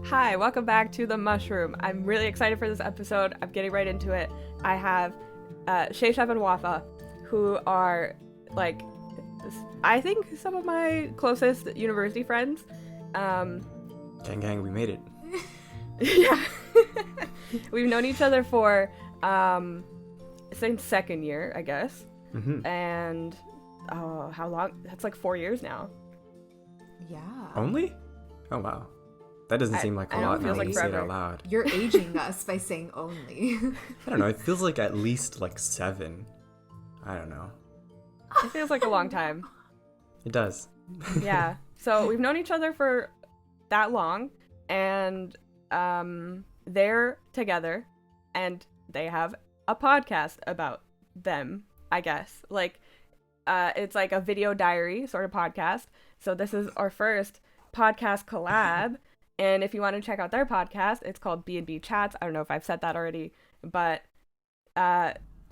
Hi, welcome back to The Mushroom. I'm really excited for this episode. I'm getting right into it. I have Shaishav and Wafa, who are, like, I think some of my closest university friends. Gang, we made it. Yeah. We've known each other for, since second year, I guess. Mm-hmm. And, how long? That's like 4 years now. Yeah. Only? Oh, wow. That doesn't seem like a lot now when you say it out loud. You're aging us by saying only. I don't know. It feels like at least like 7. I don't know. It feels like a long time. It does. Yeah. So we've known each other for that long, and they're together, and they have a podcast about them, I guess. Like, it's like a video diary sort of podcast. So this is our first podcast collab. And if you want to check out their podcast, it's called B&B Chats. I don't know if I've said that already, but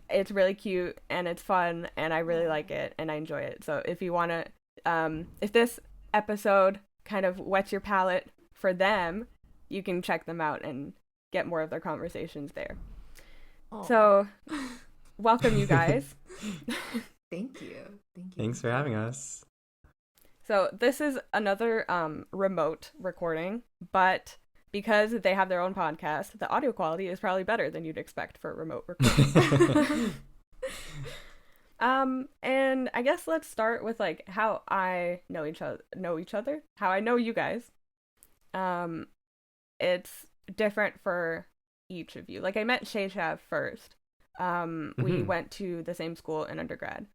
it's really cute and it's fun and I really like it and I enjoy it. So if you want to, if this episode kind of whets your palate for them, you can check them out and get more of their conversations there. Aww. So welcome, you guys. Thank you. Thanks for having us. So this is another remote recording, but because they have their own podcast, the audio quality is probably better than you'd expect for a remote recording. And I guess let's start with like how I know each other, how I know you guys. It's different for each of you. Like I met Shaishav first. We went to the same school in undergrad,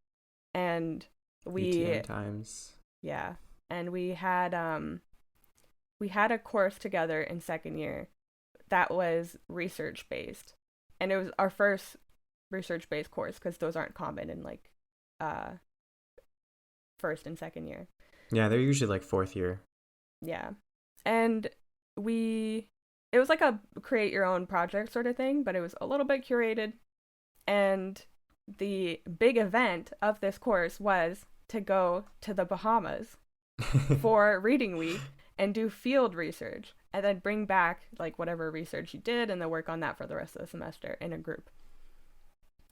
and ATM times. Yeah, and we had a course together in second year that was research based, and it was our first research based course because those aren't common in like first and second year. Yeah, they're usually like fourth year. Yeah, and it was like a create your own project sort of thing, but it was a little bit curated, and the big event of this course was to go to the Bahamas for reading week and do field research and then bring back like whatever research you did and then work on that for the rest of the semester in a group.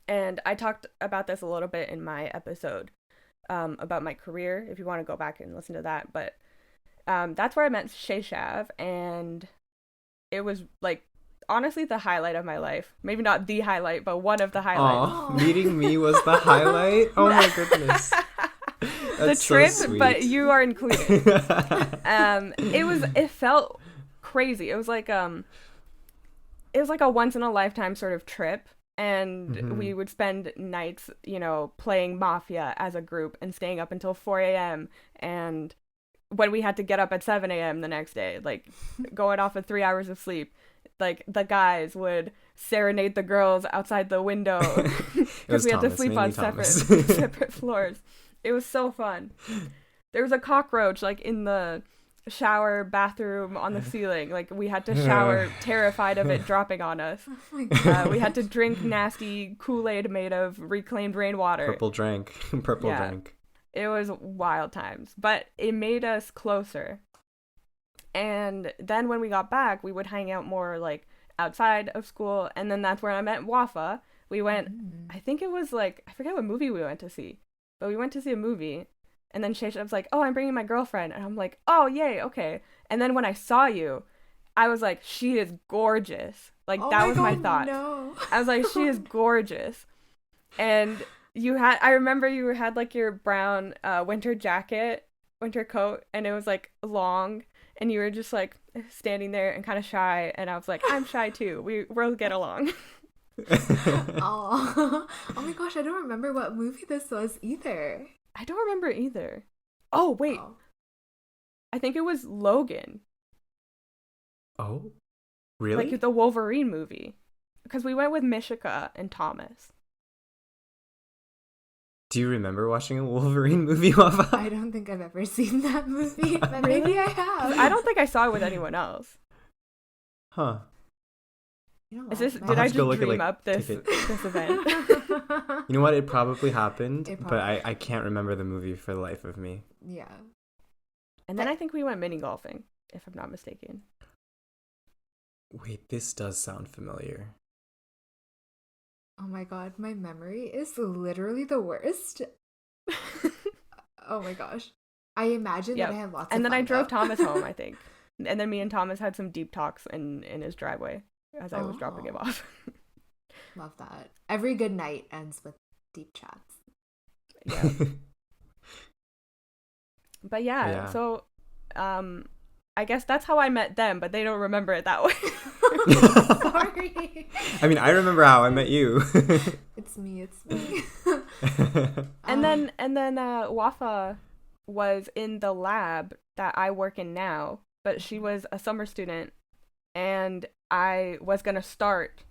And I talked about this a little bit in my episode about my career, if you want to go back and listen to that. But that's where I met Shaishav, and it was like honestly the highlight of my life. Maybe not the highlight, but one of the highlights. Aw, meeting me was the highlight? Oh my goodness. That's the trip, so sweet. but you are included. It felt crazy. It was like a once in a lifetime sort of trip, and we would spend nights, playing Mafia as a group and staying up until 4 a.m. and when we had to get up at 7 a.m. the next day, like going off of 3 hours of sleep, like the guys would serenade the girls outside the window because we had to sleep on separate floors. It was so fun. There was a cockroach like in the shower bathroom on the ceiling. Like we had to shower terrified of it dropping on us. Oh my God. We had to drink nasty Kool-Aid made of reclaimed rainwater. Purple drank. It was wild times, but it made us closer. And then when we got back, we would hang out more like outside of school. And then that's where I met Wafa. We went, I think it was like, I forget what movie we went to see. But we went to see a movie, and then Shaisha was like, oh, I'm bringing my girlfriend. And I'm like, oh, yay, okay. And then when I saw you, I was like, she is gorgeous. Like, that was my thought. No. I was like, she is gorgeous. And I remember you had like your brown winter coat, and it was like long, and you were just like standing there and kind of shy. And I was like, I'm shy too. We'll get along. Oh my gosh, I don't remember what movie this was either. I don't remember either. Oh, wait. Oh. I think it was Logan. Oh, really? Like the Wolverine movie. Because we went with Mishika and Thomas. Do you remember watching a Wolverine movie, Wafa? I don't think I've ever seen that movie, but Really? maybe I have. I don't think I saw it with anyone else. Huh. You know Is what? this? My- Did I'll I have to go just look at, dream like, up this ticket. this event? You know what? It probably happened, It but probably- I can't remember the movie for the life of me. Yeah. And then I think we went mini golfing, if I'm not mistaken. Wait, this does sound familiar. Oh my god, my memory is literally the worst. Oh my gosh. I imagine that I Yep. had lots And of then I fun drove though. Thomas home, I think. And then me and Thomas had some deep talks in his driveway as I was dropping him Oh, off. love that. Every good night ends with deep chats. Yeah. But yeah, Yeah. so I guess that's how I met them, but they don't remember it that way. Sorry. I mean, I remember how I met you. It's me, it's me. And Um, then Wafa was in the lab that I work in now, but she was a summer student and I was going to start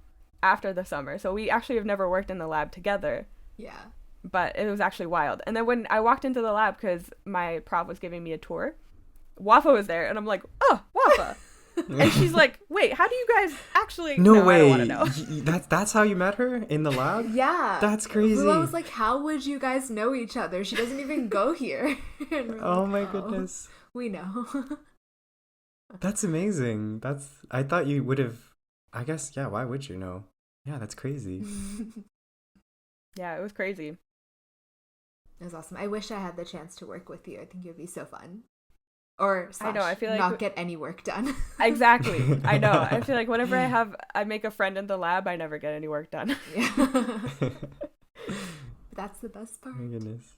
after the summer. So we actually have never worked in the lab together, yeah. but it was actually wild. And then when I walked into the lab cuz my prof was giving me a tour, Wafa was there and I'm like, "Oh, Wafa." And she's like, "Wait, how do you guys actually No I don't way. want to know." That's how you met her in the lab? Yeah. That's crazy. Lula was like, how would you guys know each other? She doesn't even go here. And we're Oh like, my goodness. We know. That's amazing. I thought you would have, I guess, yeah, why would you know? Yeah, that's crazy. Yeah, it was crazy. It was awesome. I wish I had the chance to work with you. I think it would be so fun. Or I know, I feel like not get any work done. Exactly. I know. I feel like whenever I make a friend in the lab, I never get any work done. Yeah. That's the best part. Oh my goodness.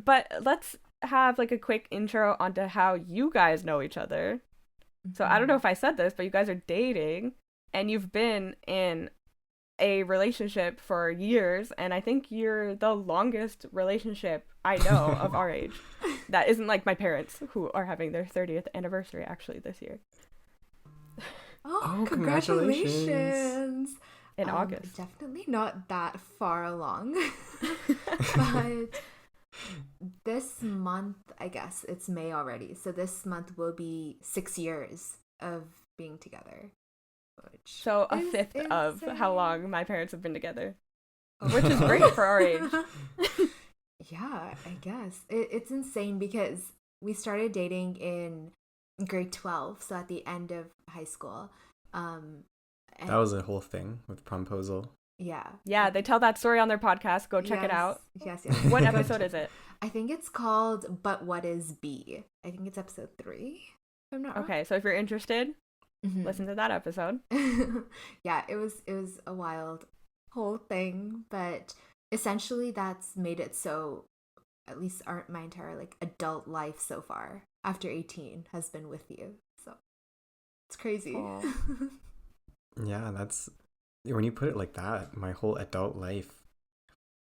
But let's have like a quick intro onto how you guys know each other. So I don't know if I said this, but you guys are dating and you've been in a relationship for years, and I think you're the longest relationship I know of our age. That isn't like my parents, who are having their 30th anniversary actually this year Oh, congratulations. congratulations. in August. Definitely not that far along. But this month, I guess it's May already. So this month will be 6 years of being together. Which So a is fifth of insane. how long my parents have been together, Oh which my is God. great for our age. Yeah, I guess. It's insane because we started dating in grade 12, so at the end of high school. That was a whole thing with promposal. Yeah. Yeah, they tell that story on their podcast. Go check it out. Yes, yes. What Go episode is it? I think it's called But What Is B? I think it's episode 3. If I'm not wrong. Okay, so if you're interested, Mhm. listen to that episode. Yeah, it was a wild whole thing, but essentially that's made it so at least my entire like adult life so far after 18 has been with you. So it's crazy. Aw. Yeah, that's, when you put it like that, my whole adult life,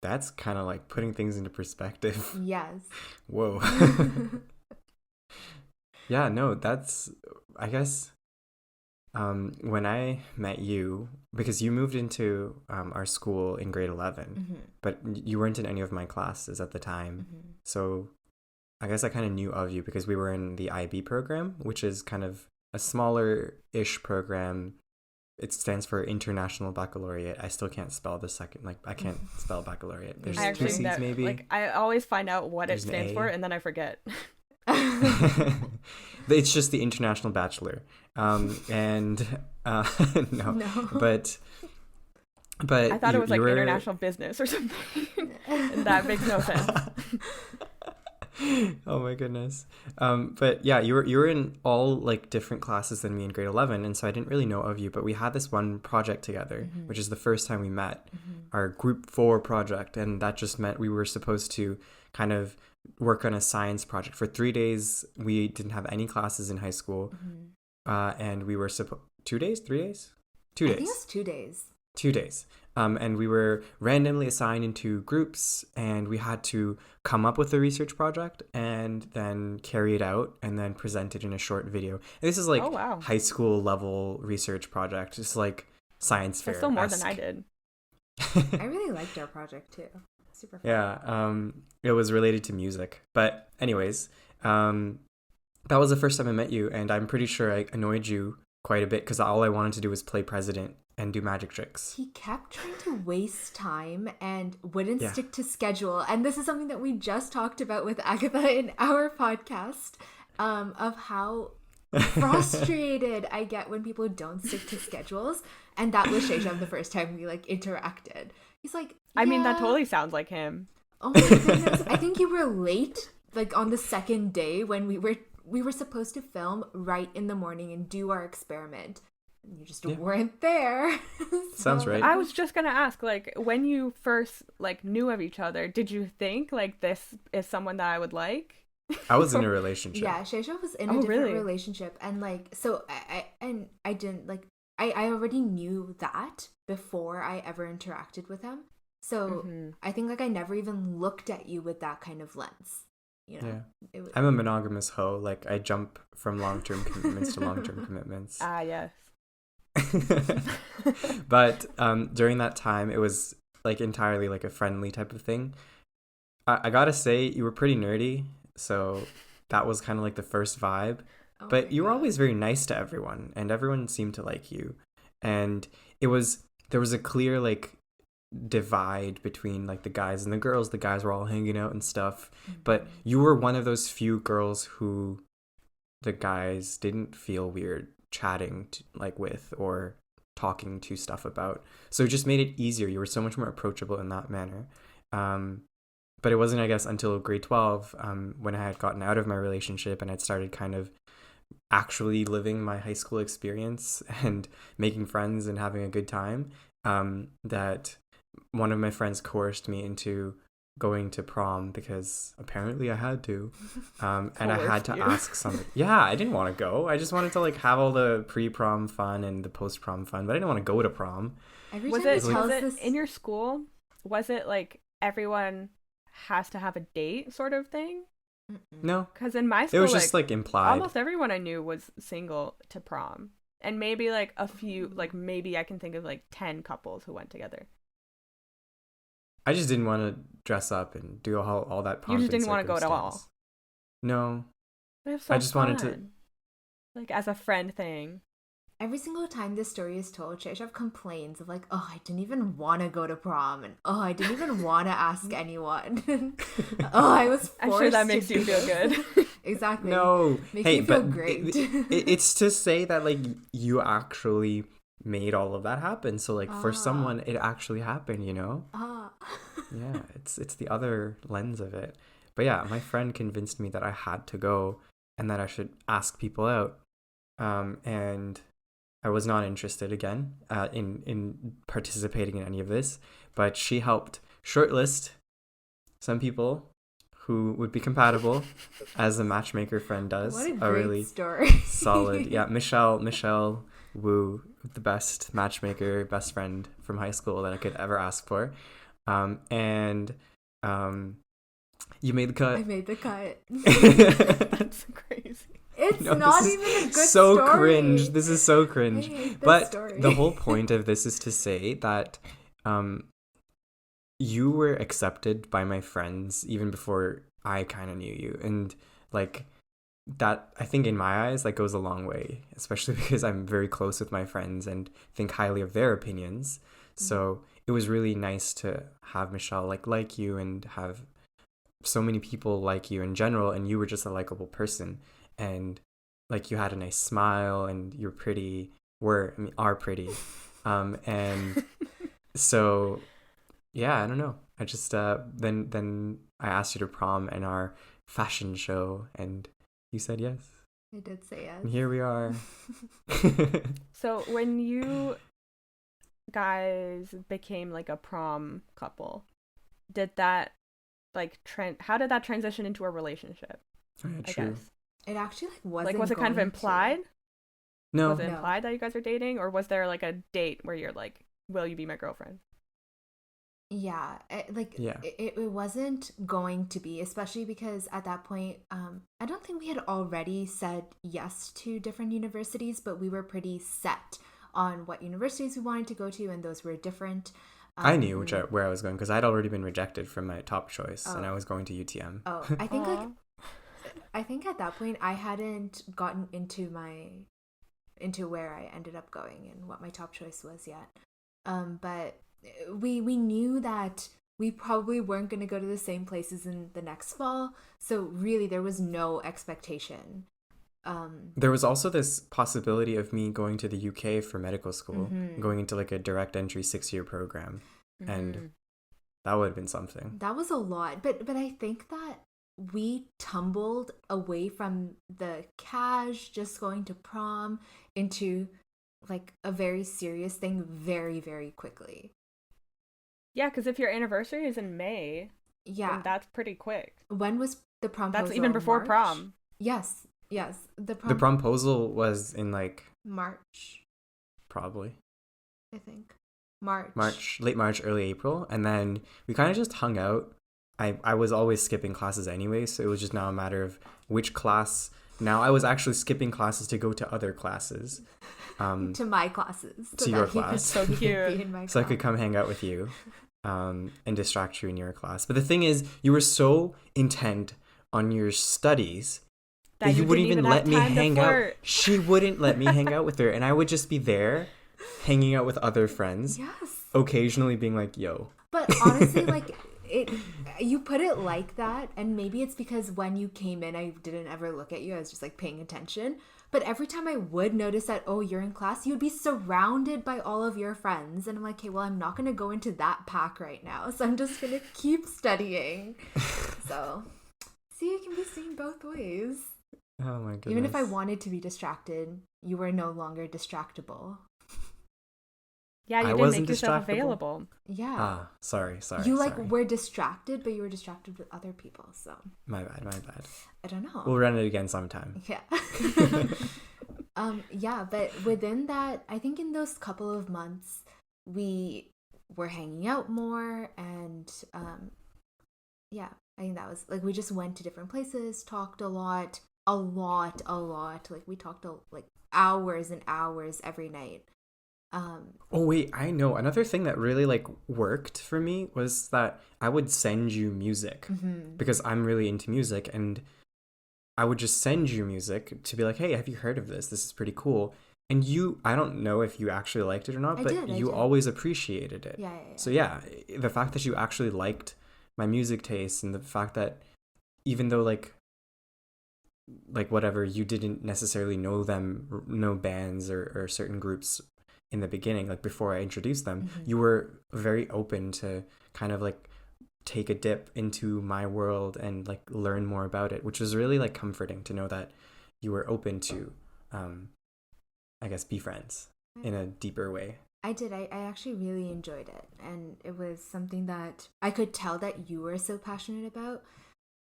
that's kind of like putting things into perspective. Yes. Whoa. Yeah, no, that's, I guess, when I met you, because you moved into our school in grade 11, Mhm. but you weren't in any of my classes at the time. Mhm. So I guess I kind of knew of you because we were in the IB program, which is kind of a smaller-ish program. It stands for International Baccalaureate. I still can't spell the second, like, I can't spell baccalaureate. There's I I two actually C's maybe. like I always find out what There's it an stands A. for and then I forget. It's just the International Bachelor. And no, No. but I thought it was like you were... international business or something. And that makes no sense. Oh my goodness. But yeah, you were in all like different classes than me in grade 11, and so I didn't really know of you, but we had this one project together, Mhm. which is the first time we met, Mhm. our group 4 project, and that just meant we were supposed to kind of work on a science project for 3 days. We didn't have any classes in high school, Mhm. and we were 2 days, 3 days, I think it's 2 days. 2 days. And we were randomly assigned into groups, and we had to come up with a research project and then carry it out and then present it in a short video. And this is like Oh, wow. high school level research project, just like science fair. That's still more than I did. I really liked our project too. Super fun. Yeah, it was related to music. But anyways, that was the first time I met you, and I'm pretty sure I annoyed you quite a bit because all I wanted to do was play president and do magic tricks. He kept trying to waste time and wouldn't Yeah. stick to schedule. And this is something that we just talked about with Agatha in our podcast, of how frustrated I get when people don't stick to schedules. And that was Shaishav the first time we like interacted. He's like, I mean, that yeah. totally sounds like him. Oh my goodness. I think you were late, like on the second day when we were supposed to film right in the morning and do our experiment. You just weren't there. Sounds right. I was just gonna ask, like, when you first like knew of each other, did you think like this is someone that I would like? I was in a relationship. Yeah, Shaishav was in a Oh, different really? relationship, and like, so I didn't like, I already knew that before I ever interacted with him. So I think like I never even looked at you with that kind of lens. You know, Yeah. I'm a monogamous hoe. Like, I jump from long-term commitments to long-term commitments. Ah, yes. But during that time, it was like entirely like a friendly type of thing. I gotta say, you were pretty nerdy, so that was kind of like the first vibe. Oh But my you were God. always very nice to everyone, and everyone seemed to like you. And there was a clear like divide between like the guys and the girls. The guys were all hanging out and stuff, but you were one of those few girls who the guys didn't feel weird chatting to, like with or talking to stuff about. So it just made it easier. You were so much more approachable in that manner. But it wasn't, I guess, until grade 12 when I had gotten out of my relationship and I'd started kind of actually living my high school experience and making friends and having a good time, that one of my friends coerced me into going to prom because apparently I had to. And I had to ask somebody. Yeah, I didn't want to go. I just wanted to like have all the pre-prom fun and the post-prom fun, but I didn't want to go to prom. Every Was time it, he tells was it this, in your school? Was it like everyone has to have a date sort of thing? No, Because in my it school, was just like implied. almost everyone I knew was single to prom. And maybe like a few, like maybe I can think of like 10 couples who went together. I just didn't want to dress up and do all that pomp. You just and didn't want to go at all. circumstance. No, But it's so I just wanted to. fun. Like as a friend thing. every single time this story is told, Shaishav complains of like, oh, I didn't even want to go to prom, and oh, I didn't even want to ask anyone. Oh, I was forced. I'm sure that to makes do you feel this. good. Exactly. No, Makes hey, me feel but great. it's to say that like you actually made all of that happen. So like for someone, it actually happened. You know. Ah. Yeah, it's the other lens of it. But yeah, my friend convinced me that I had to go and that I should ask people out. And I was not interested again in participating in any of this. But she helped shortlist some people who would be compatible, as a matchmaker friend does. What a great really story. solid. Yeah, Michelle Wu, the best matchmaker, best friend from high school that I could ever ask for. And you made the cut. I made the cut. That's crazy. It's No, not this even is a good so story. cringe. This is so cringe. I hate this But story. the whole point of this is to say that you were accepted by my friends even before I kind of knew you, and like that, I think in my eyes that goes a long way, especially because I'm very close with my friends and think highly of their opinions. So it was really nice to have Michelle like you and have so many people like you in general, and you were just a likable person, and like you had a nice smile and you're pretty, are pretty, and so yeah, I don't know, I just then I asked you to prom in our fashion show and you said yes, I did say yes. and here we are. So when you guys became like a prom couple, did that like how did that transition into a relationship? Oh, yeah, I true. guess. It actually wasn't. Like, was it kind of going implied? to. No, Was it No. implied that you guys are dating, or was there like a date where you're like, "Will you be my girlfriend?" Yeah, Yeah. it wasn't going to be, especially because at that point, I don't think we had already said yes to different universities, but we were pretty set on what universities we wanted to go to, and those were different. I knew where I was going because I'd already been rejected from my top choice, and I was going to UTM. Oh, I think at that point I hadn't gotten into where I ended up going and what my top choice was yet. But we knew that we probably weren't going to go to the same places in the next fall, so really there was no expectation There was also this possibility of me going to the UK for medical school, going into like a direct entry 6-year program, and that would have been something. That was a lot, but I think that we tumbled away from the cash, just going to prom, into like a very serious thing very, very quickly. Yeah, because if your anniversary is in May, Yeah, then that's pretty quick. when was the promposal? That's even before March? prom. Yes, yes. The The promposal was in like March, probably I think. March. Late March, early April, and then we kind of just hung out. I was always skipping classes anyway, so it was just now a matter of which class. Now I was actually skipping classes to go to other classes. To my classes. To your class. So cute. Be in my So I could come hang out with you and distract you in your class. But the thing is, you were so intent on your studies that you wouldn't even let me hang out. She wouldn't let me hang out with her, and I would just be there hanging out with other friends. Yes. Occasionally being like, yo. But honestly, like, you put it like that, and maybe it's because when you came in, I didn't ever look at you. I was just like paying attention. But every time I would notice that, oh, you're in class, you'd be surrounded by all of your friends. And I'm like, okay, well, I'm not going to go into that pack right now. So I'm just going to keep studying. So, see, it can be seen both ways. Oh my goodness. Even if I wanted to be distracted, you were no longer distractible. Yeah, you didn't make yourself available. Yeah. Ah, sorry. You were distracted, but you were distracted with other people. So my bad. I don't know. We'll run it again sometime. Yeah. Yeah, but within that, I think in those couple of months, we were hanging out more, and yeah, I think that was like we just went to different places, talked a lot. Like we talked like hours and hours every night. Oh wait, I know another thing that really like worked for me was that I would send you music because I'm really into music, and I would just send you music to be like, hey, have you heard of this? This is pretty cool. And I don't know if you actually liked it or not, but you always appreciated it. Yeah. So yeah, the fact that you actually liked my music taste, and the fact that even though like whatever, you didn't necessarily know bands or certain groups in the beginning, like before I introduced them, you were very open to kind of like take a dip into my world and like learn more about it, which was really like comforting to know that you were open to, I guess, be friends in a deeper way. I did. I actually really enjoyed it. And it was something that I could tell that you were so passionate about.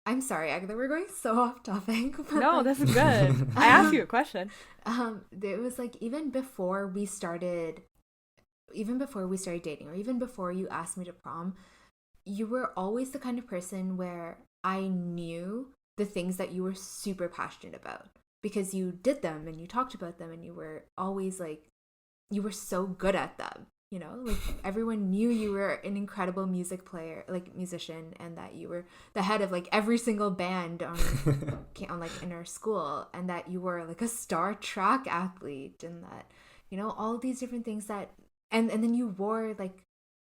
I'm sorry, Agatha, we're going so off topic. No, this is good. I asked you a question. It was like even before we started dating, or even before you asked me to prom, you were always the kind of person where I knew the things that you were super passionate about because you did them and you talked about them, and you were always like, you were so good at them. You know, like everyone knew you were an incredible musician, and that you were the head of like every single band on like in our school, and that you were like a star track athlete, and that, you know, all these different things that, and then you wore like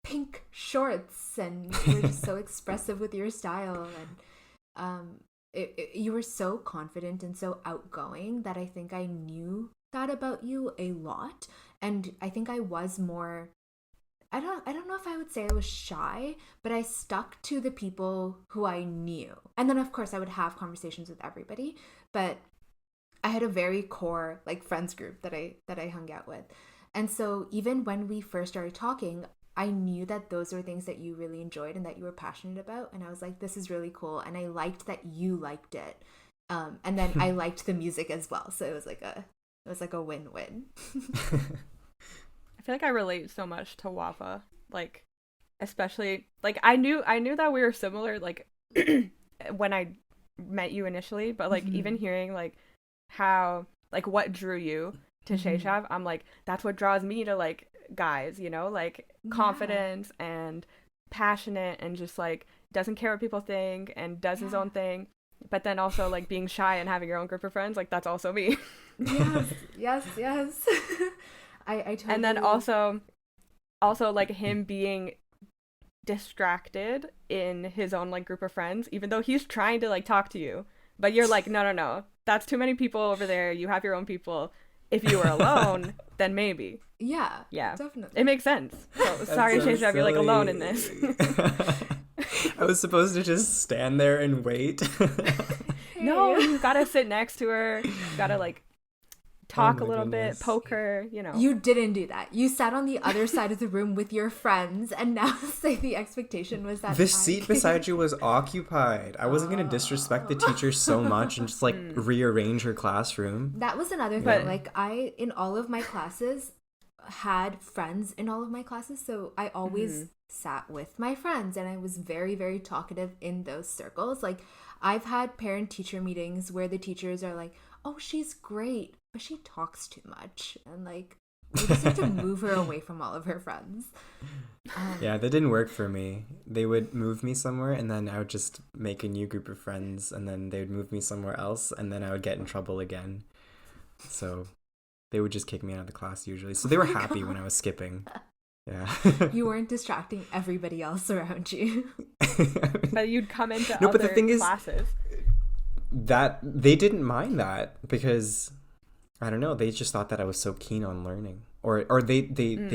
pink shorts, and you were just so expressive with your style, and you were so confident and so outgoing that I think I knew that about you a lot. And I think I was more, I don't know if I would say I was shy, but I stuck to the people who I knew. And then of course I would have conversations with everybody, but I had a very core like friends group that I hung out with. And so even when we first started talking, I knew that those were things that you really enjoyed and that you were passionate about. And I was like, this is really cool. And I liked that you liked it. And then I liked the music as well. So it was like a win-win. I feel like I relate so much to Wafa, like especially like I knew that we were similar like when I met you initially, but like even hearing like how like what drew you to Shaishav, I'm like, that's what draws me to like guys, you know, like confidence and passionate and just like doesn't care what people think and does his own thing. But then also like being shy and having your own group of friends, like that's also me. Yes. I totally. And then also like him being distracted in his own like group of friends, even though he's trying to like talk to you, but you're like, no, that's too many people over there. You have your own people. If you were alone, then maybe. Yeah. Yeah. Definitely. It makes sense. So sorry, so Shaishav, you're like silly. alone in this. I was supposed to just stand there and wait. No, Hey. you gotta sit next to her. You gotta like talk Oh a my little goodness. bit, poke her, you know. You didn't do that. You sat on the other side of the room with your friends, and now say the expectation was that The seat beside you was occupied. I wasn't going to disrespect the teacher so much and just like rearrange her classroom. That was another thing. But- Like, I, in all of my classes, had friends in all of my classes, so I always sat with my friends, and I was very, very talkative in those circles. Like, I've had parent-teacher meetings where the teachers are like, oh, she's great, but she talks too much, and like, we just have to move her away from all of her friends. Yeah, that didn't work for me. They would move me somewhere and then I would just make a new group of friends and then they would move me somewhere else and then I would get in trouble again. So they would just kick me out of the class usually. So they were happy when I was skipping. Yeah. You weren't distracting everybody else around you. But you'd come into No, other but the thing is- classes. That they didn't mind that because I don't know, they just thought that I was so keen on learning. Or they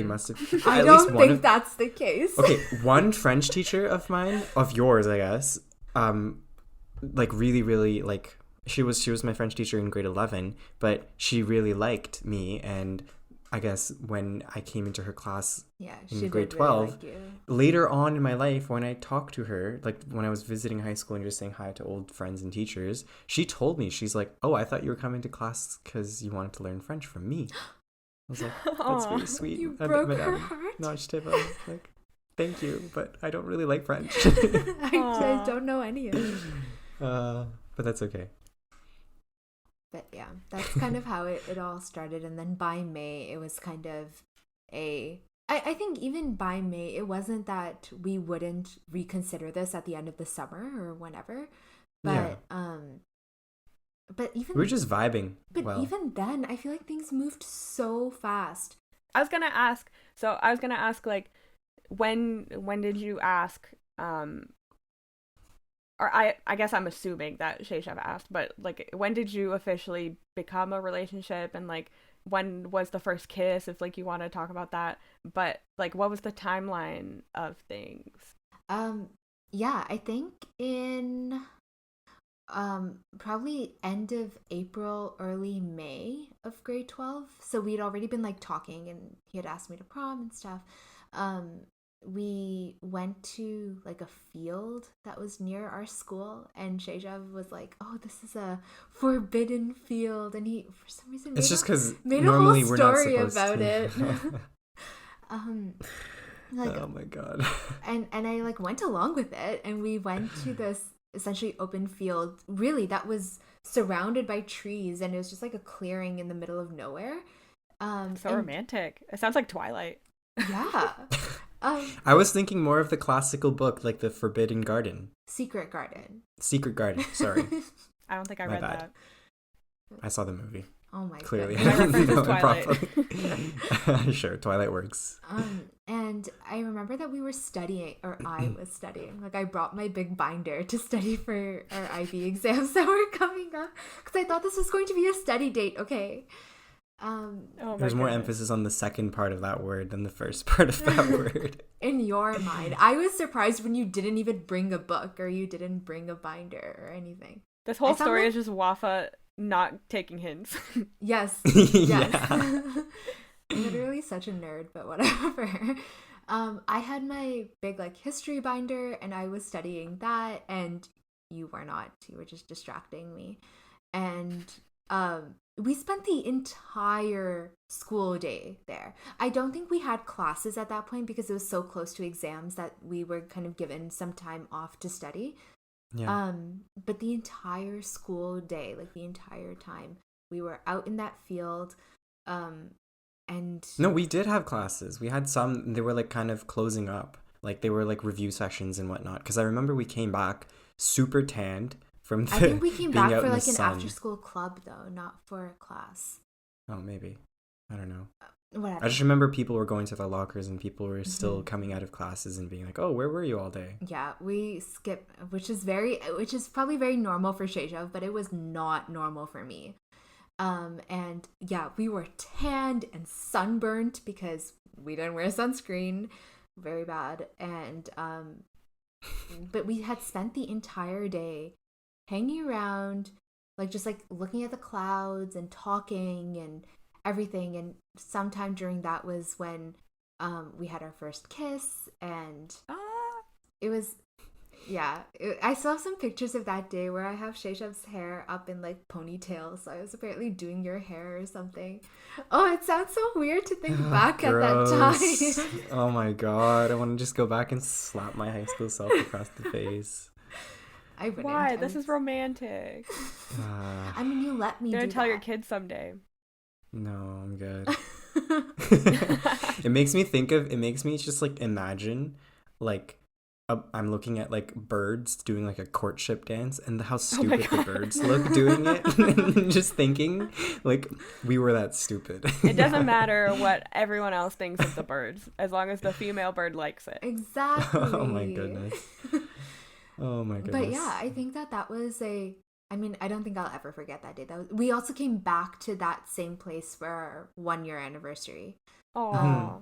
must have I at don't least one think of, that's the case. okay, one French teacher of mine, of yours, I guess, like really like she was my French teacher in grade 11, but she really liked me, and I guess when I came into her class Yeah, in she grade did 12, really like you. later on in my life, when I talked to her, like when I was visiting high school and just saying hi to old friends and teachers, she told me, she's like, oh, I thought you were coming to class because you wanted to learn French from me. I was like, that's Aw, very sweet. You But, broke but, her heart. no, like, thank you, but I don't really like French. I don't know any of it. But that's okay. But yeah, that's kind of how it all started. And then by May, it was kind of I think even by May, it wasn't that we wouldn't reconsider this at the end of the summer or whenever. But but even We were just vibing. but well, even then, I feel like things moved so fast. I was gonna ask like when did you ask or I guess I'm assuming that Shaishav asked, but like when did you officially become a relationship, and like when was the first kiss, if like you want to talk about that, but like what was the timeline of things? Yeah, I think in probably end of April, early May of grade 12. So we'd already been like talking, and he had asked me to prom and stuff. We went to like a field that was near our school, and Shaishav was like, oh, this is a forbidden field, and he for some reason it's just because made a normally whole we're not story supposed about to. it. Like, Oh my god. and I like went along with it, and we went to this essentially open field, really, that was surrounded by trees, and it was just like a clearing in the middle of nowhere. So And- romantic. It sounds like Twilight. yeah. I was thinking more of the classical book, like the Forbidden Garden. Secret Garden. Secret Garden, sorry. I don't think I My read bad. that. I saw the movie. Oh my Clearly. goodness. My reference is No, Twilight. properly. Sure, Twilight works. And I remember that we were studying, or I was studying. Like, I brought my big binder to study for our IB exams that were coming up, because I thought this was going to be a study date. Okay. Oh my There's more goodness. emphasis on the second part of that word than the first part of that word. In your mind, I was surprised when you didn't even bring a book, or you didn't bring a binder or anything. This I whole sound story like- is just Wafa not taking hints. Yes. Yes. Yeah. Literally such a nerd, but whatever. I had my big like history binder, and I was studying that, and you were not. You were just distracting me. And we spent the entire school day there. I don't think we had classes at that point because it was so close to exams that we were kind of given some time off to study. Yeah. But the entire school day, like the entire time, we were out in that field. And No, we did have classes. We had some, they were like kind of closing up. Like they were like review sessions and whatnot. Because I remember we came back super tanned from the I think we came being back out for in the like an sun. after school club though, not for a class. Oh, maybe. I don't know. Whatever. I just remember people were going to their lockers and people were still coming out of classes and being like, "Oh, where were you all day?" Yeah, we skip, which is probably very normal for Shaishav, but it was not normal for me. And yeah, we were tanned and sunburnt because we didn't wear sunscreen, very bad. And but we had spent the entire day hanging around, like just like looking at the clouds and talking and everything. And sometime during that was when we had our first kiss, and it was, yeah. I still have some pictures of that day where I have Shaishav's hair up in like ponytails. So I was apparently doing your hair or something. Oh, it sounds so weird to think back at that Gross. time. Oh my god, I want to just go back and slap my high school self across the face. I wouldn't. Why? This is romantic. I mean, you let me You're do gonna tell your that. kids someday. No, I'm good. It makes me just like imagine like I'm looking at like birds doing like a courtship dance and how stupid the birds look doing it. And just thinking like we were that stupid. It doesn't matter what everyone else thinks of the birds, as long as the female bird likes it. Exactly. Oh my goodness. Oh my goodness. But yeah, I think that was I mean, I don't think I'll ever forget that day. We also came back to that same place for our 1-year anniversary. Oh.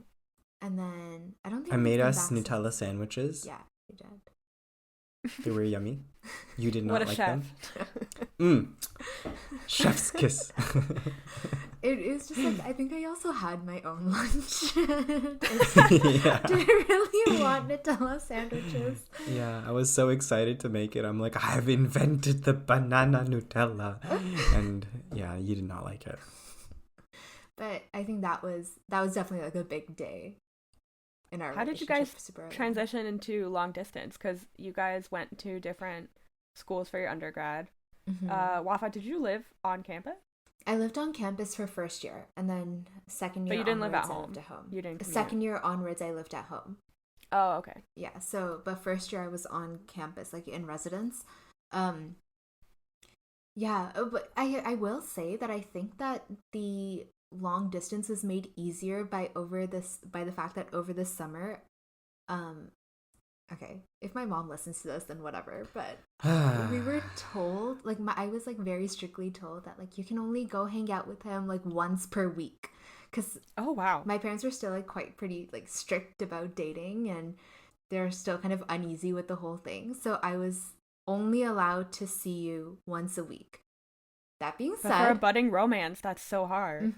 And then I don't think I we've made been us back Nutella since. sandwiches. Yeah, we did. They were yummy. You did not What a like chef. them. Chef's kiss. It is just like, I think I also had my own lunch. Yeah. Did I really want Nutella sandwiches? Yeah, I was so excited to make it. I'm like, I've invented the banana Nutella. And yeah, you did not like it. But I think that was definitely like a big day in our How did you relationship, guys super early. transition into long distance? Because you guys went to different schools for your undergrad. Wafa, did you live on campus? I lived on campus for first year, and then second year But you didn't live at onwards, I home. lived at home. You didn't commute. Second year onwards, I lived at home. Oh, okay. Yeah, so, but first year I was on campus, like in residence. Yeah, but I will say that I think that the long distance was made easier by the fact that over the summer, okay, if my mom listens to this, then whatever, but we were told, like, I was like very strictly told that like you can only go hang out with him like once per week, because Oh, wow. my parents were still like quite pretty like strict about dating, and they're still kind of uneasy with the whole thing. So I was only allowed to see you once a week. That being But for a said, budding romance, that's so hard.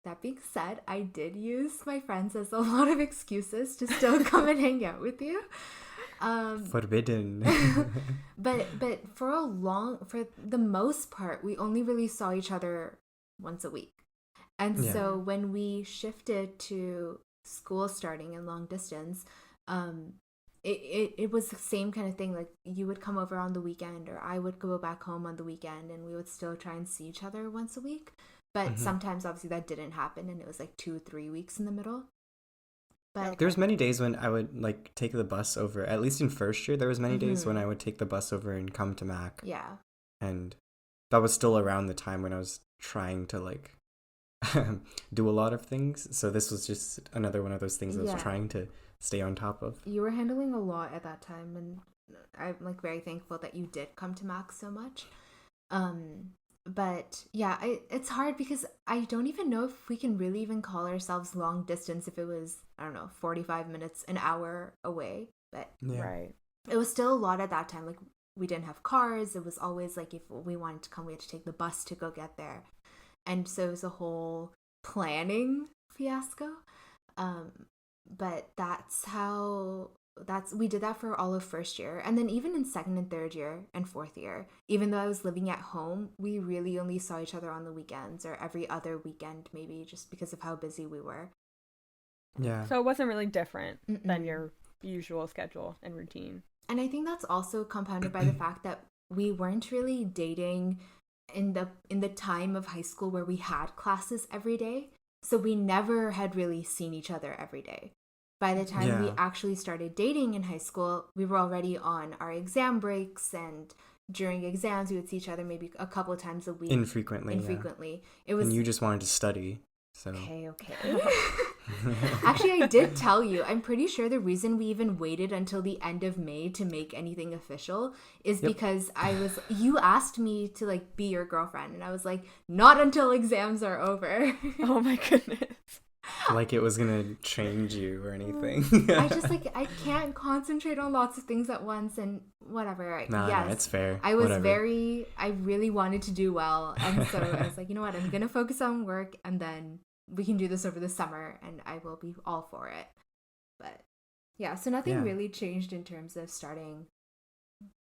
that being said, I did use my friends as a lot of excuses to still come and hang out with you. Forbidden. but for the most part, we only really saw each other once a week. And Yeah. so when we shifted to school starting in long distance, it was the same kind of thing. Like you would come over on the weekend, or I would go back home on the weekend, and we would still try and see each other once a week. But sometimes obviously that didn't happen, and it was like 2-3 weeks in the middle. But There's many days when I would like take the bus over. At least in first year, there was many days when I would take the bus over and come to Mac. yeah. And that was still around the time when I was trying to like do a lot of things. So this was just another one of those things I was Yeah. trying to stay on top of. You were handling a lot at that time, and I'm like very thankful that you did come to Max so much. But yeah, it's hard because I don't even know if we can really even call ourselves long distance if it was, I don't know, 45 minutes, an hour away. But Yeah. Right. it was still a lot at that time. Like we didn't have cars. It was always like if we wanted to come, we had to take the bus to go get there. And so it was a whole planning fiasco. But we did that for all of first year. And then even in second and third year and fourth year, even though I was living at home, we really only saw each other on the weekends or every other weekend, maybe, just because of how busy we were. Yeah. So it wasn't really different than your usual schedule and routine. And I think that's also compounded by the fact that we weren't really dating in the time of high school where we had classes every day. So we never had really seen each other every day. By the time we actually started dating in high school, we were already on our exam breaks, and during exams we would see each other maybe a couple of times a week. Infrequently. It was, And you just wanted to study. So Okay. Actually, I did tell you. I'm pretty sure the reason we even waited until the end of May to make anything official is Yep. because you asked me to like be your girlfriend, and I was like, not until exams are over. Oh my goodness. Like it was gonna change you or anything. I just like I can't concentrate on lots of things at once and whatever. No, Yes, it's fair. I was Whatever. I really wanted to do well, and so I was like, you know what, I'm gonna focus on work, and then we can do this over the summer, and I will be all for it. But yeah, so nothing Yeah. really changed in terms of starting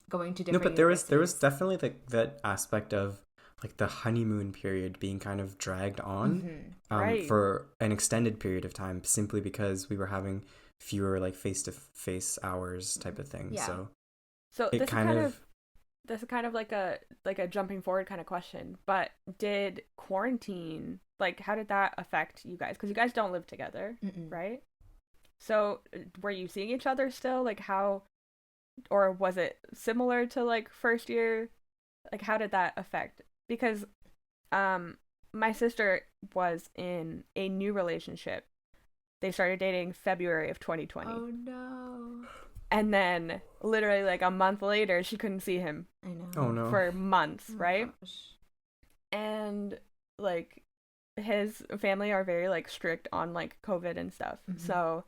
going to No, different but there was universities. definitely that aspect of like the honeymoon period being kind of dragged on Right. for an extended period of time simply because we were having fewer like face to face hours type of thing. Yeah. So So it kind of this is kind of like a jumping forward kind of question, but did quarantine, like, how did that affect you guys? Because you guys don't live together, Mm-mm. right? So were you seeing each other still? Like, how, or was it similar to like first year? Like, how did that affect? Because um my sister was in a new relationship. They started dating February of 2020. Oh no. And then literally like a month later she couldn't see him I oh know. no. for months, Oh my right? gosh. And like his family are very like strict on like COVID and stuff. Mm-hmm. So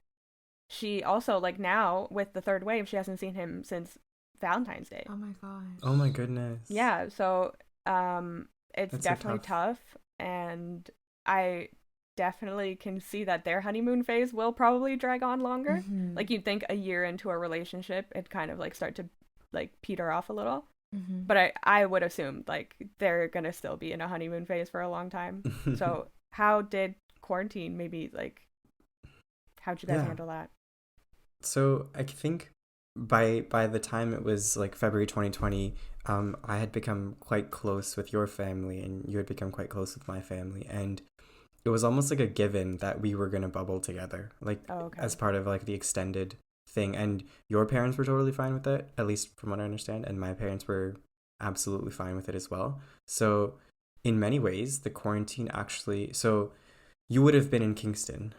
she also like now with the third wave, she hasn't seen him since Valentine's Day. Oh my gosh. Oh my goodness. Yeah, so it's That's so definitely tough. tough, and I definitely can see that their honeymoon phase will probably drag on longer. Mm-hmm. Like you'd think a year into a relationship it kind of like start to like peter off a little. Mm-hmm. But I would assume like they're gonna still be in a honeymoon phase for a long time. So how did quarantine maybe like how'd you guys Yeah. handle that? So I think by the time it was like February 2020, I had become quite close with your family, and you had become quite close with my family, and it was almost like a given that we were gonna bubble together, like Oh, okay. as part of like the extended thing. And your parents were totally fine with it, at least from what I understand, and my parents were absolutely fine with it as well. So in many ways, the quarantine actually, so you would have been in Kingston,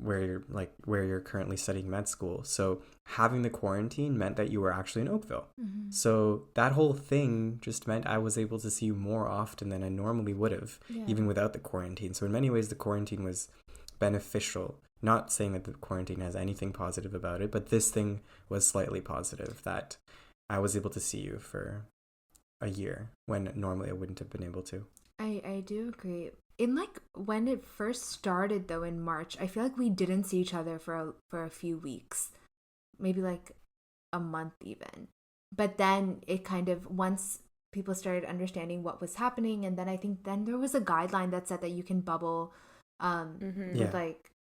where you're currently studying med school. So having the quarantine meant that you were actually in Oakville. Mm-hmm. So that whole thing just meant I was able to see you more often than I normally would have, Yeah. even without the quarantine. So in many ways, the quarantine was beneficial. Not saying that the quarantine has anything positive about it, but this thing was slightly positive that I was able to see you for a year when normally I wouldn't have been able to. I do agree. In like when it first started though in March, I feel like we didn't see each other for a few weeks, maybe like a month even. But then it kind of once people started understanding what was happening, and then I think then there was a guideline that said that you can bubble Mm-hmm. with Yeah. like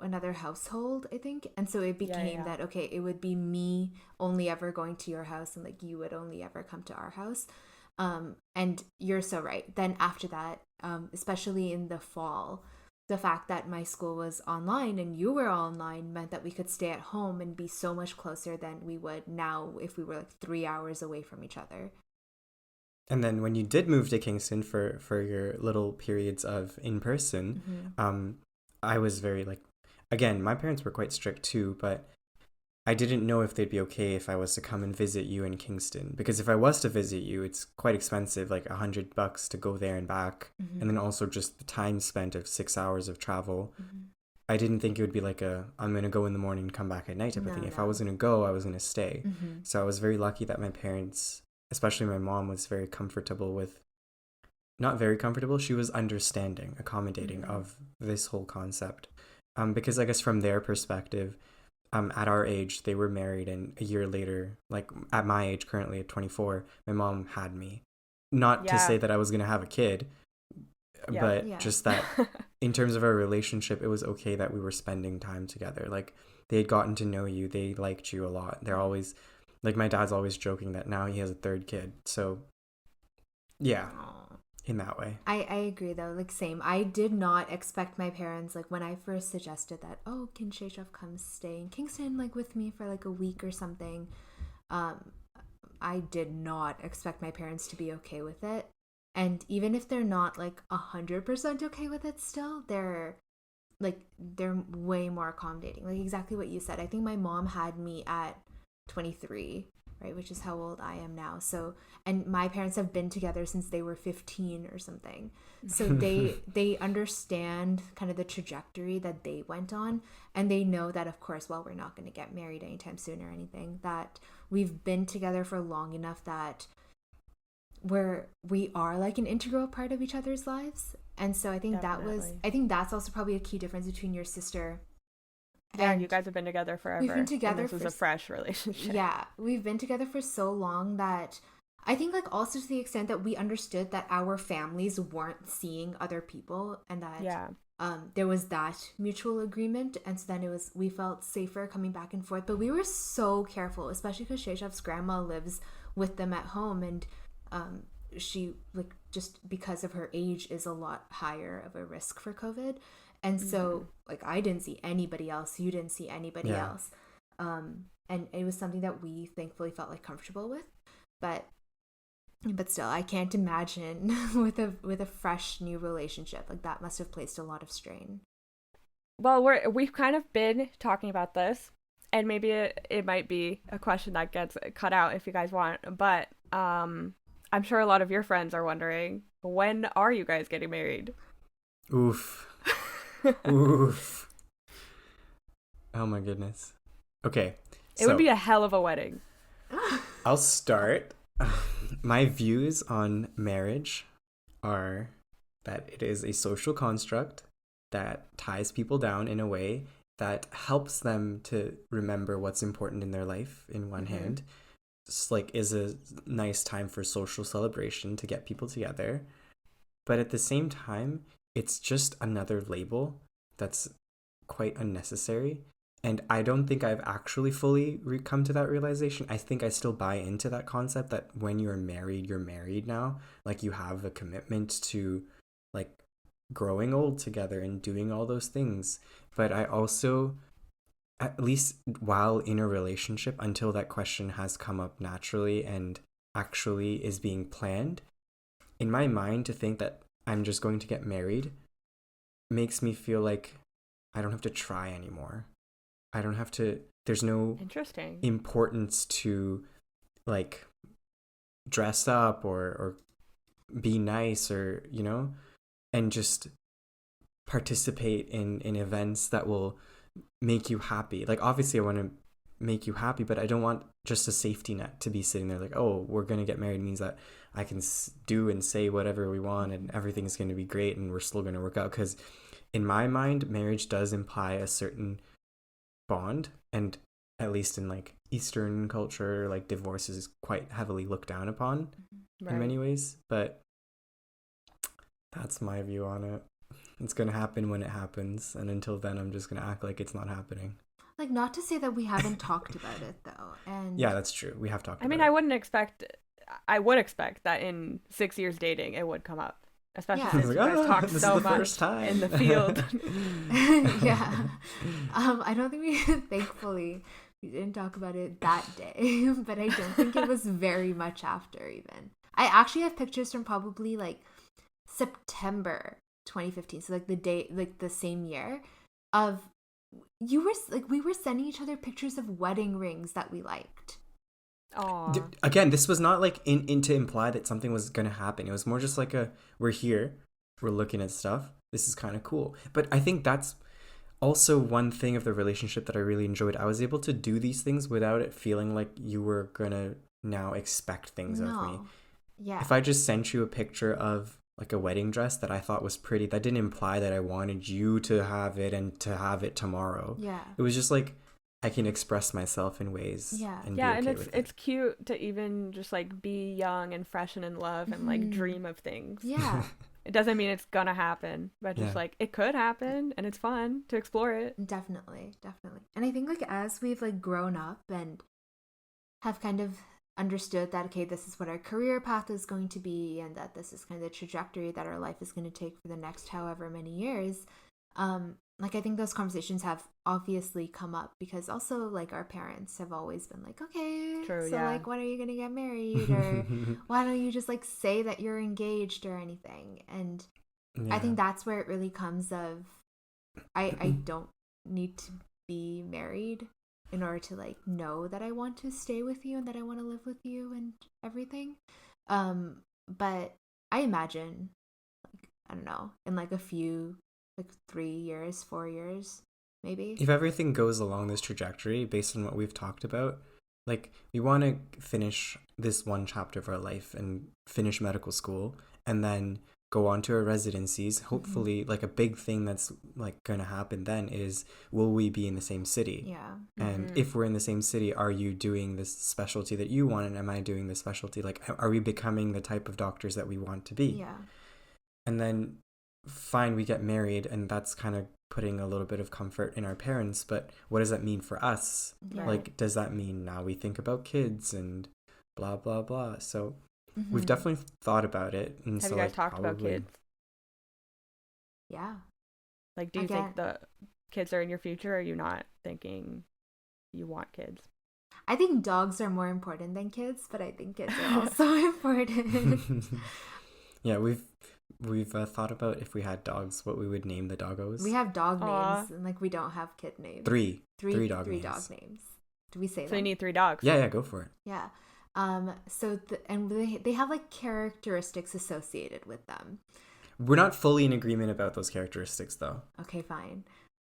another household, I think. And so it Yeah, became yeah. that okay, it would be me only ever going to your house and like you would only ever come to our house. And you're so right. Then after that, especially in the fall, the fact that my school was online and you were online meant that we could stay at home and be so much closer than we would now if we were like 3 hours away from each other. And then when you did move to Kingston for your little periods of in person, Mm-hmm. I was very like, again, my parents were quite strict too, but I didn't know if they'd be okay if I was to come and visit you in Kingston, because if I was to visit you, it's quite expensive, like $100 to go there and back, Mm-hmm. and then also just the time spent of 6 hours of travel. Mm-hmm. I didn't think it would be like I'm gonna go in the morning and come back at night type of thing. If I was gonna go, I was gonna stay. Mm-hmm. So I was very lucky that my parents, especially my mom, was very comfortable with, not very comfortable, she was understanding, accommodating Mm-hmm. of this whole concept. Because I guess from their perspective, at our age, they were married, and a year later, like at my age currently at 24, my mom had me. Not to Yeah. say that I was gonna have a kid, Yeah. but Yeah. just that in terms of our relationship, it was okay that we were spending time together. Like they had gotten to know you, they liked you a lot. They're always like, my dad's always joking that now he has a third kid. So yeah, Aw. in that way. I agree though, like same. I did not expect my parents, like when I first suggested that, oh, can Shaishav come stay in Kingston like with me for like a week or something? Um, I did not expect my parents to be okay with it. And even if they're not like 100% okay with it still, they're way more accommodating. Like exactly what you said. I think my mom had me at 23, right, which is how old I am now. So, and my parents have been together since they were 15 or something. So they understand kind of the trajectory that they went on, and they know that of course, while we're not going to get married anytime soon or anything, that we've been together for long enough that we are like an integral part of each other's lives. And so I think Definitely. I think that's also probably a key difference between your sister Yeah, and you guys have been together we've been forever, and together this was for a fresh relationship. yeah, we've been together for so long that I think like also to the extent that we understood that our families weren't seeing other people, and that Yeah. there was that mutual agreement, and so then we felt safer coming back and forth. But we were so careful, especially because Shaishav's grandma lives with them at home, and she like just because of her age is a lot higher of a risk for COVID. And Mm-hmm. so like I didn't see anybody else, you didn't see anybody Yeah. else. And it was something that we thankfully felt like comfortable with. But still, I can't imagine with a fresh new relationship. Like that must have placed a lot of strain. Well, we've kind of been talking about this, and maybe it might be a question that gets cut out if you guys want, but I'm sure a lot of your friends are wondering, when are you guys getting married? Oof. Oof. Oh my goodness. Okay, It would so be a hell of a wedding. I'll start. My views on marriage are that it is a social construct that ties people down in a way that helps them to remember what's important in their life in one Mm-hmm. hand. Just like is a nice time for social celebration to get people together. But at the same time, it's just another label that's quite unnecessary. And I don't think I've actually fully come to that realization. I think I still buy into that concept that when you're married now. Like you have a commitment to like growing old together and doing all those things. But I also, at least while in a relationship, until that question has come up naturally and actually is being planned, in my mind, to think that I'm just going to get married makes me feel like I don't have to try anymore. I don't have to, there's no Interesting. importance to like dress up or be nice or, and just participate in events that will make you happy. Like, obviously, I want to make you happy, but I don't want just a safety net to be sitting there like, oh, we're going to get married means that I can do and say whatever we want and everything's going to be great and we're still going to work out. Because in my mind, marriage does imply a certain bond, and at least in like Eastern culture, like divorce is quite heavily looked down upon in Right. many ways. But that's my view on it. It's gonna happen when it happens, and until then, I'm just gonna act like it's not happening. Like not to say that we haven't talked about it though. Yeah, And that's true. We have talked I mean, about it. I would expect that in 6 years dating, it would come up, especially yeah. I was since like, you guys talk this is so the first much in time. the field. Yeah. I don't think we thankfully we didn't talk about it that day, but I don't think it was very much after even. I actually have pictures from probably like September 2015, so like the day like the same year of you were like we were sending each other pictures of wedding rings that we liked. Aw. Again, this was not like in to imply that something was gonna happen. It was more just like we're here, we're looking at stuff. This is kind of cool. But I think that's also one thing of the relationship that I really enjoyed. I was able to do these things without it feeling like you were gonna now expect things of me. No. Yeah. If I just sent you a picture of like a wedding dress that I thought was pretty, that didn't imply that I wanted you to have it and to have it tomorrow. Yeah. It was just like I can express myself in ways Yeah. and be Yeah, and okay it's with it. it's cute to even just like be young and fresh and in love and like Mhm. dream of things. Yeah. It doesn't mean it's gonna happen, but just Yeah. like it could happen and it's fun to explore it. Definitely, definitely. And I think like as we've like grown up and have kind of understood that okay, this is what our career path is going to be and that this is kind of the trajectory that our life is going to take for the next however many years, like, I think those conversations have obviously come up because also, like, our parents have always been like, okay, True, so, yeah. like, when are you going to get married? Or why don't you just, like, say that you're engaged or anything? And Yeah. I think that's where it really comes of, I don't need to be married in order to, like, know that I want to stay with you and that I want to live with you and everything. But I imagine, like, I don't know, in, like, a few, like, 3 years, 4 years, maybe. If everything goes along this trajectory based on what we've talked about, like, we want to finish this one chapter of our life and finish medical school and then go on to our residencies. Hopefully, like, a big thing that's, like, going to happen then is, will we be in the same city? Yeah. And if we're in the same city, are you doing this specialty that you want, and am I doing this specialty? Like, are we becoming the type of doctors that we want to be? Yeah. And then, fine, we get married, and that's kind of putting a little bit of comfort in our parents, but what does that mean for us? Yeah. Like, does that mean now we think about kids and blah, blah, blah? So Mm-hmm. we've definitely thought about it. And Have so, you guys like, talked about probably- kids? Yeah. Like, do you think the kids are in your future, or are you not thinking you want kids? I think dogs are more important than kids, but I think kids are also important. Yeah, we've thought about if we had dogs, what we would name the doggos. We have dog Aw. names, and, like, we don't have kid names. three Dog names. Do we say So that? you need 3 dogs. Yeah, go for it. Yeah. So they have, like, characteristics associated with them. We're not fully in agreement about those characteristics, though. Okay, fine.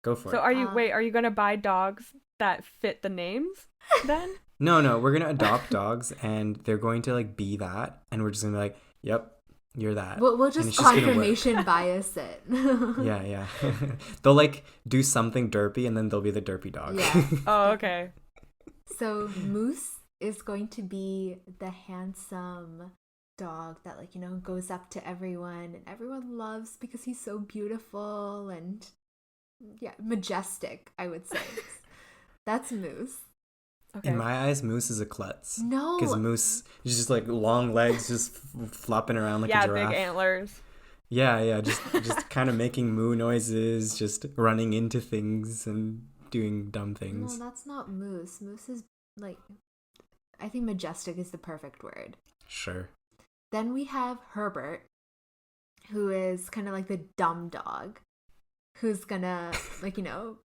Go for So it. are you going to buy dogs that fit the names then? No, we're gonna adopt dogs, and they're going to, like, be that, and we're just gonna be like, yep, you're that. We'll And just it's gonna work. confirmation bias it. Yeah. They'll, like, do something derpy, and then they'll be the derpy dog. Yeah. Oh, okay. So Moose is going to be the handsome dog that, like, you know, goes up to everyone and everyone loves because he's so beautiful and, yeah, majestic, I would say. That's Moose. Okay. In my eyes, Moose is a klutz. No. Because Moose is just, like, long legs, just flopping around like a giraffe. Big antlers. Yeah, just kind of making moo noises, just running into things and doing dumb things. No, that's not Moose. Moose is, like, I think majestic is the perfect word. Sure. Then we have Herbert, who is kind of like the dumb dog, who's gonna, like, you know,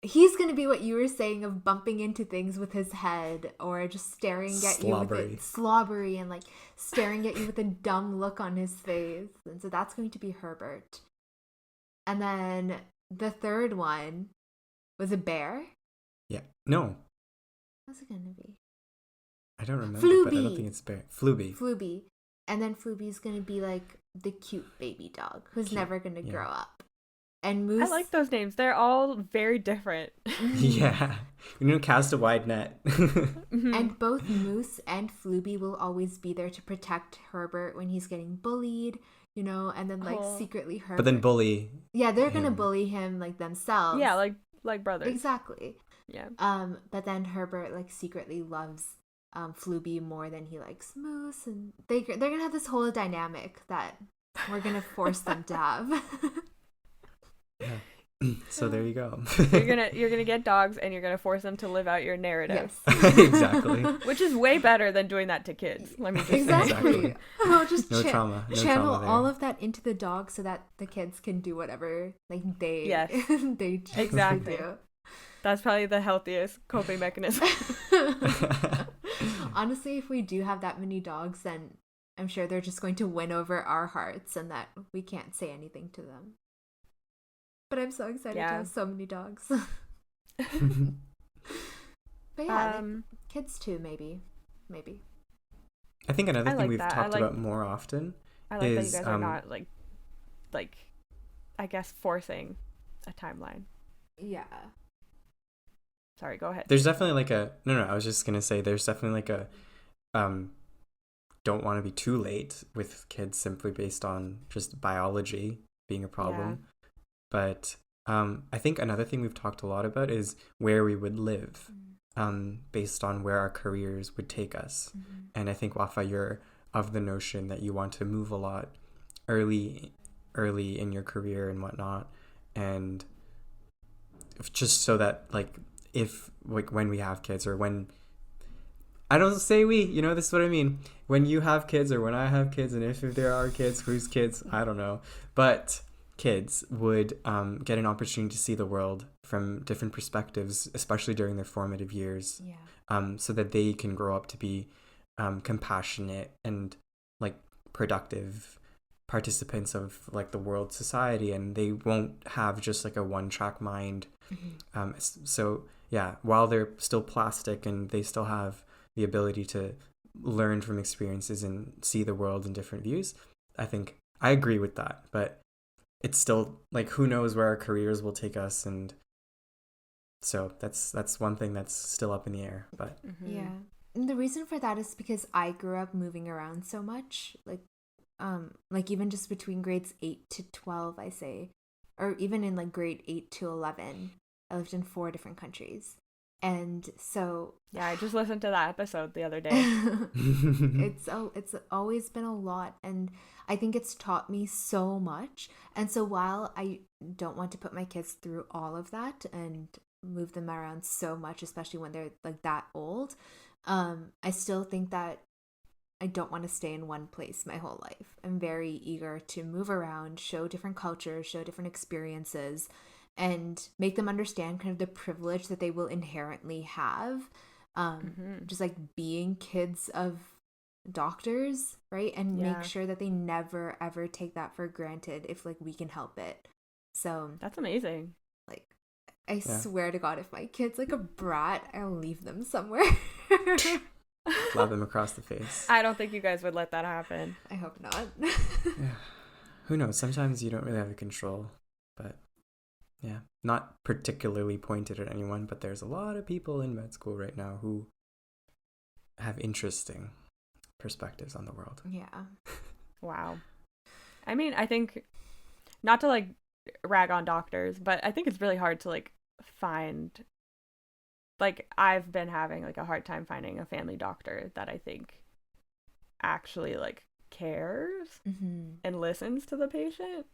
he's gonna be what you were saying of bumping into things with his head or just staring at you with a slobbery and, like, staring at you with a dumb look on his face. And so that's going to be Herbert. And then the third one was a bear. Yeah. No. What's it gonna be? I don't remember, Flooby. but I don't think it's bear. Flooby. Flooby. And then Flooby's gonna be, like, the cute baby dog who's never gonna grow up. And Moose. I like those names. They're all very different. Yeah. You know, cast a wide net. And both Moose and Flooby will always be there to protect Herbert when he's getting bullied, you know, and then, like, secretly Herbert. But then bully. Yeah, they're gonna bully him, like, themselves. Yeah, like brothers. Exactly. Yeah. But then Herbert, like, secretly loves Flooby more than he likes Moose, and they're gonna have this whole dynamic that we're gonna force them to have. Yeah. So there you go. you're gonna get dogs, and you're gonna force them to live out your narrative. Yes. Exactly. Which is way better than doing that to kids. Let me just say. Exactly. I'll just No trauma. No channel trauma all there. of that into the dog so that the kids can do whatever, like, they they choose Exactly. to do. That's probably the healthiest coping mechanism. Honestly, if we do have that many dogs, then I'm sure they're just going to win over our hearts and that we can't say anything to them. But I'm so excited to have so many dogs. But yeah, like, kids too, maybe. I think another thing like we've that. talked about more often I like is, that you guys are not like I guess forcing a timeline. Yeah. Sorry, go ahead. There's definitely like a no, I was just gonna say there's definitely like a don't want to be too late with kids simply based on just biology being a problem. Yeah. But I think another thing we've talked a lot about is where we would live based on where our careers would take us. Mm-hmm. And I think, Wafa, you're of the notion that you want to move a lot early in your career and whatnot. And just so that like if like when we have kids or when I don't say we, this is what I mean. When you have kids or when I have kids, and if there are kids, whose kids, I don't know. But kids would get an opportunity to see the world from different perspectives, especially during their formative years, so that they can grow up to be compassionate and like productive participants of like the world society, and they won't have just like a one-track mind. So yeah, while they're still plastic and they still have the ability to learn from experiences and see the world in different views, I think I agree with that. But it's still like, who knows where our careers will take us, and so that's one thing that's still up in the air. But yeah, and the reason for that is because I grew up moving around so much, like even just between grades 8 to 12, I say, or even in like grade 8 to 11, I lived in 4 different countries. And so yeah, I just listened to that episode the other day. it's always been a lot, and I think it's taught me so much. And so while I don't want to put my kids through all of that and move them around so much, especially when they're like that old, I still think that I don't want to stay in one place my whole life. I'm very eager to move around, show different cultures, show different experiences, and make them understand kind of the privilege that they will inherently have, just like being kids of doctors, right? And make sure that they never ever take that for granted if like we can help it. So that's amazing. Like, I swear to God, if my kid's like a brat, I'll leave them somewhere. Slap them across the face. I don't think you guys would let that happen. I hope not. Yeah. Who knows? Sometimes you don't really have control, but yeah, not particularly pointed at anyone, but there's a lot of people in med school right now who have interesting perspectives on the world. Yeah. Wow. I mean, I think, not to like rag on doctors, but I think it's really hard to like find, like I've been having like a hard time finding a family doctor that I think actually like cares and listens to the patient.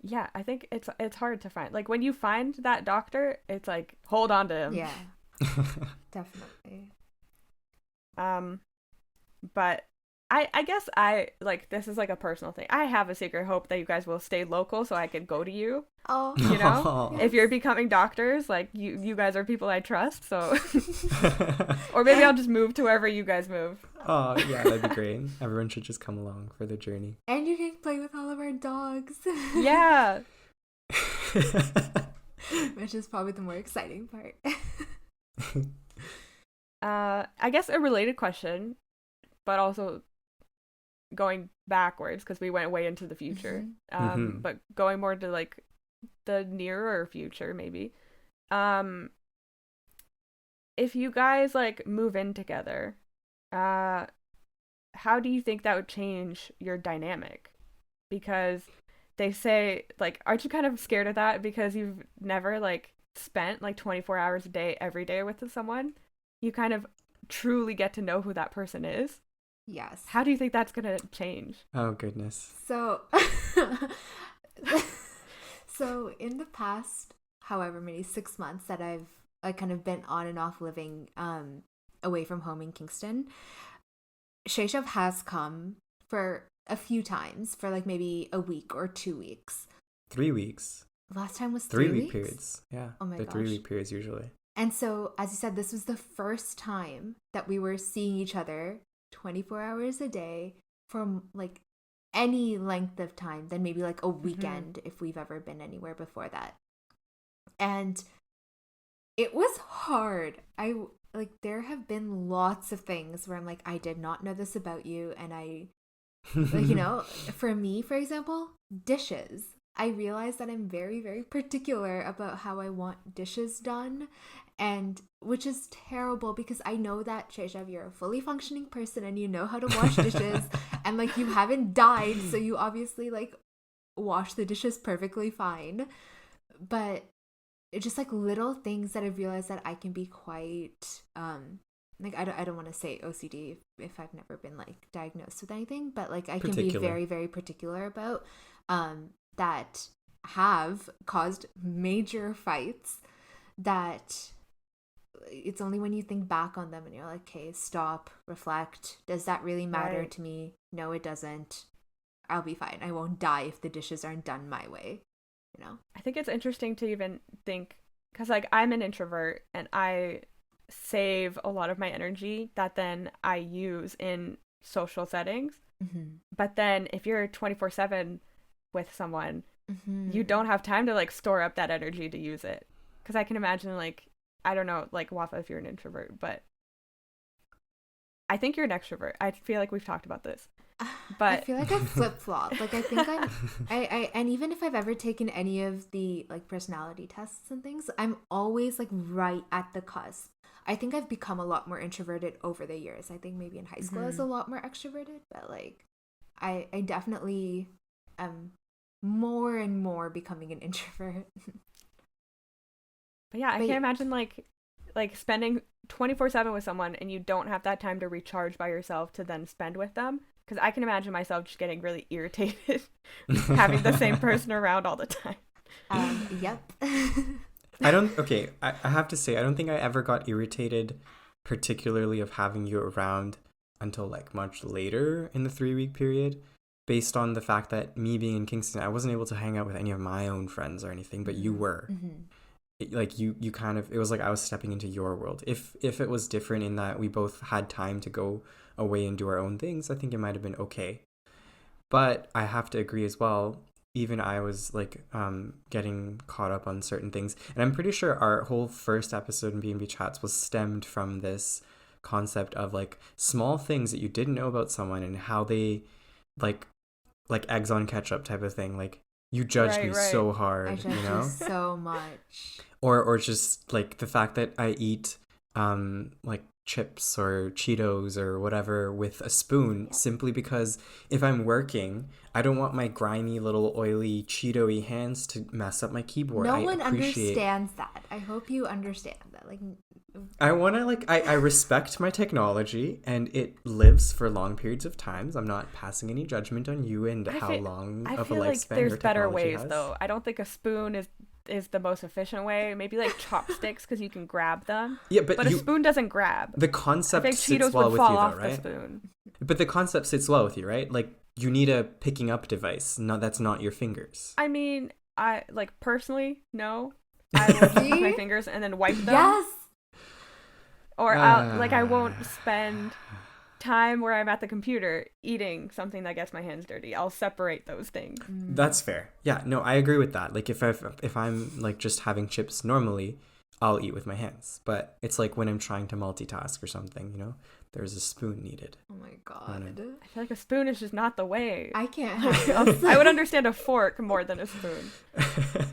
Yeah, I think it's hard to find. Like when you find that doctor, it's like hold on to him. Yeah. Definitely. But I guess I like, this is like a personal thing. I have a secret hope that you guys will stay local so I could go to you. Oh, you know, if you're becoming doctors, like you guys are people I trust. So, or maybe I'll just move to wherever you guys move. Oh yeah, that'd be great. Everyone should just come along for the journey. And you can play with all of our dogs. Yeah. Which is probably the more exciting part. I guess a related question, but also going backwards because we went way into the future. But going more to like the nearer future, maybe. If you guys like move in together, how do you think that would change your dynamic? Because they say, like, aren't you kind of scared of that because you've never like spent like 24 hours a day every day with someone? You kind of truly get to know who that person is. Yes. How do you think that's gonna change? Oh goodness. So so in the past however many 6 months that I've kind of been on and off living away from home in Kingston, Shaishav has come for a few times for like maybe a week or 2 weeks. 3 weeks. Last time was 3 3 week weeks? periods. Yeah. Oh my They're gosh. 3 week periods usually. And so, as you said, this was the first time that we were seeing each other 24 hours a day for like any length of time than maybe like a weekend if we've ever been anywhere before that. And it was hard. There have been lots of things where I'm like, I did not know this about you. And I, like, you know, for me, for example, dishes. I realize that I'm very, very particular about how I want dishes done, and which is terrible because I know that, Shaishav, you're a fully functioning person and you know how to wash dishes and like you haven't died, so you obviously like wash the dishes perfectly fine. But it's just like little things that I've realized that I can be quite like I don't want to say OCD if I've never been like diagnosed with anything, but like I can be very, very particular about that have caused major fights that it's only when you think back on them and you're like, okay, stop, reflect. Does that really matter Right. to me? No, it doesn't. I'll be fine. I won't die if the dishes aren't done my way, you know? I think it's interesting to even think, because like I'm an introvert and I save a lot of my energy that then I use in social settings. Mm-hmm. But then if you're 24/7 with someone, you Mm-hmm. don't have time to like store up that energy to use it. Because I can imagine, like, I don't know, like Wafa, if you're an introvert, but I think you're an extrovert. I feel like we've talked about this. I But feel like I flip flop. Like I think and even if I've ever taken any of the like personality tests and things, I'm always like right at the cusp. I think I've become a lot more introverted over the years. I think maybe in high school I was a lot more extroverted, but like I definitely am more and more becoming an introvert. But yeah, I But can't imagine like spending 24/7 with someone and you don't have that time to recharge by yourself to then spend with them. Because I can imagine myself just getting really irritated having the same person around all the time. Yep. I have to say, I don't think I ever got irritated, particularly of having you around until like much later in the 3 week period, based on the fact that me being in Kingston, I wasn't able to hang out with any of my own friends or anything, but you were. Mm-hmm. Like you kind of, it was like I was stepping into your world. If it was different in that we both had time to go away and do our own things, I think it might have been okay. But I have to agree as well. Even I was like getting caught up on certain things, and I'm pretty sure our whole first episode in B&B Chats was stemmed from this concept of like small things that you didn't know about someone and how they like like eggs on ketchup type of thing. Like you judged Right, me right. so I hard, you judge you know? so much. Or just like the fact that I eat like chips or Cheetos or whatever with a spoon, Yeah. simply because if I'm working, I don't want my grimy little oily Cheeto-y hands to mess up my keyboard. No I one appreciate, understands that. I hope you understand that. Like, I want to like I respect my technology and it lives for long periods of times. I'm not passing any judgment on you and I how feel long I of a feel like lifespan there's your better technology ways has. though. I don't think a spoon is the most efficient way. Maybe like chopsticks because you can grab them. Yeah, but But a spoon doesn't grab. the I concept think sits Cheetos well would with fall you though, off the right? spoon. But the concept sits well with you, right? Like you need a picking up device. No, that's not your fingers. I mean, I like personally, no. I will just use my see? fingers and then wipe them. Yes. Or I won't Ah. spend time where I'm at the computer eating something that gets my hands dirty. I'll separate those things. That's fair. Yeah, no, I agree with that. Like if I'm like just having chips normally, I'll eat with my hands. But it's like when I'm trying to multitask or something, you know, there's a spoon needed. Oh my god. I feel like a spoon is just not the way. I can't have this. I would understand a fork more than a spoon.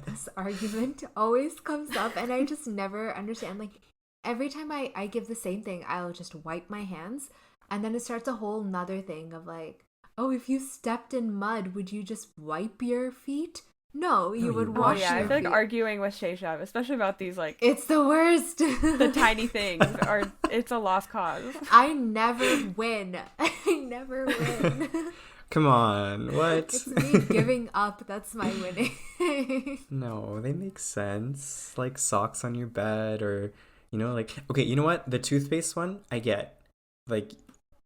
This argument always comes up and I just never understand. Like every time I give the same thing, I'll just wipe my hands and then it starts a whole nother thing of like, oh, if you stepped in mud, would you just wipe your feet? No, you would you Oh wash yeah, I your feel like feet. arguing with Shaishav, especially about these like It's the worst. the tiny things, are it's a lost cause. I never win. I never win. Come on, what? It's me giving up. That's my winning. No, they make sense. Like socks on your bed or, you know, like, okay, you know what? The toothpaste one, I get. Like,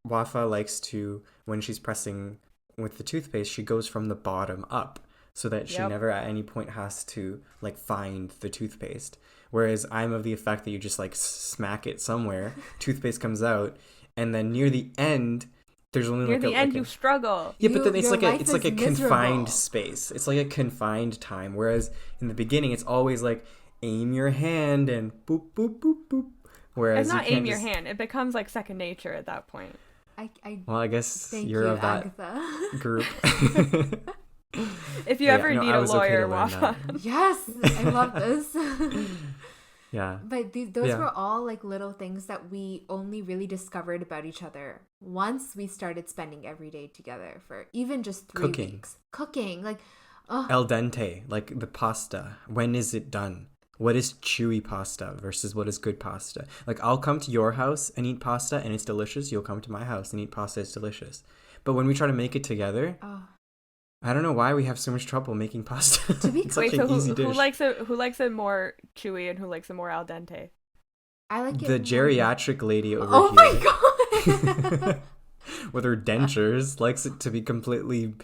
Wafa likes to, when she's pressing with the toothpaste, she goes from the bottom up so that she Yep. never at any point has to, like, find the toothpaste. Whereas I'm of the effect that you just, like, smack it somewhere, toothpaste comes out, and then near the end, there's only Near like the a, end, like a, you struggle. yeah, but then it's Your like a life it's like is a confined miserable. space. It's like a confined time. Whereas in the beginning, it's always like aim your hand and boop boop boop boop. Whereas It's not you can't aim your just, hand. It becomes like second nature at that point. Well, I guess Thank you're you, of that Agatha. group. If you Yeah, ever no, need I a was okay lawyer, to learn Wafa. Yes, I love this. Yeah. But those Yeah. were all like little things that we only really discovered about each other once we started spending every day together for even just 3 Cooking. weeks. Cooking. Like, oh, Al dente, like the pasta. When is it done? What is chewy pasta versus what is good pasta? Like I'll come to your house and eat pasta and it's delicious. You'll come to my house and eat pasta, it's delicious. But when we try to make it together, oh, I don't know why we have so much trouble making pasta. To be It's Wait, such so an easy dish. who likes it more chewy and who likes it more al dente? I like The it more. geriatric lady over Oh my here god. with her dentures likes it to be completely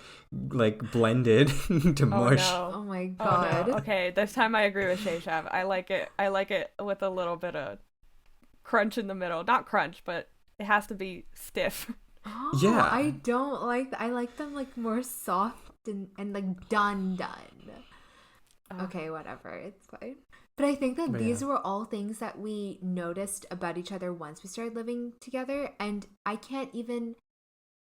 like blended to Oh mush. no. Oh my Oh god. no. Okay, this time I agree with Shaishav. I like it. I like it with a little bit of crunch in the middle. Not crunch, but it has to be stiff. Oh, Yeah. I don't like I like them like more soft and like done. Okay, whatever. It's fine. But I think that But these yeah. were all things that we noticed about each other once we started living together, and I can't even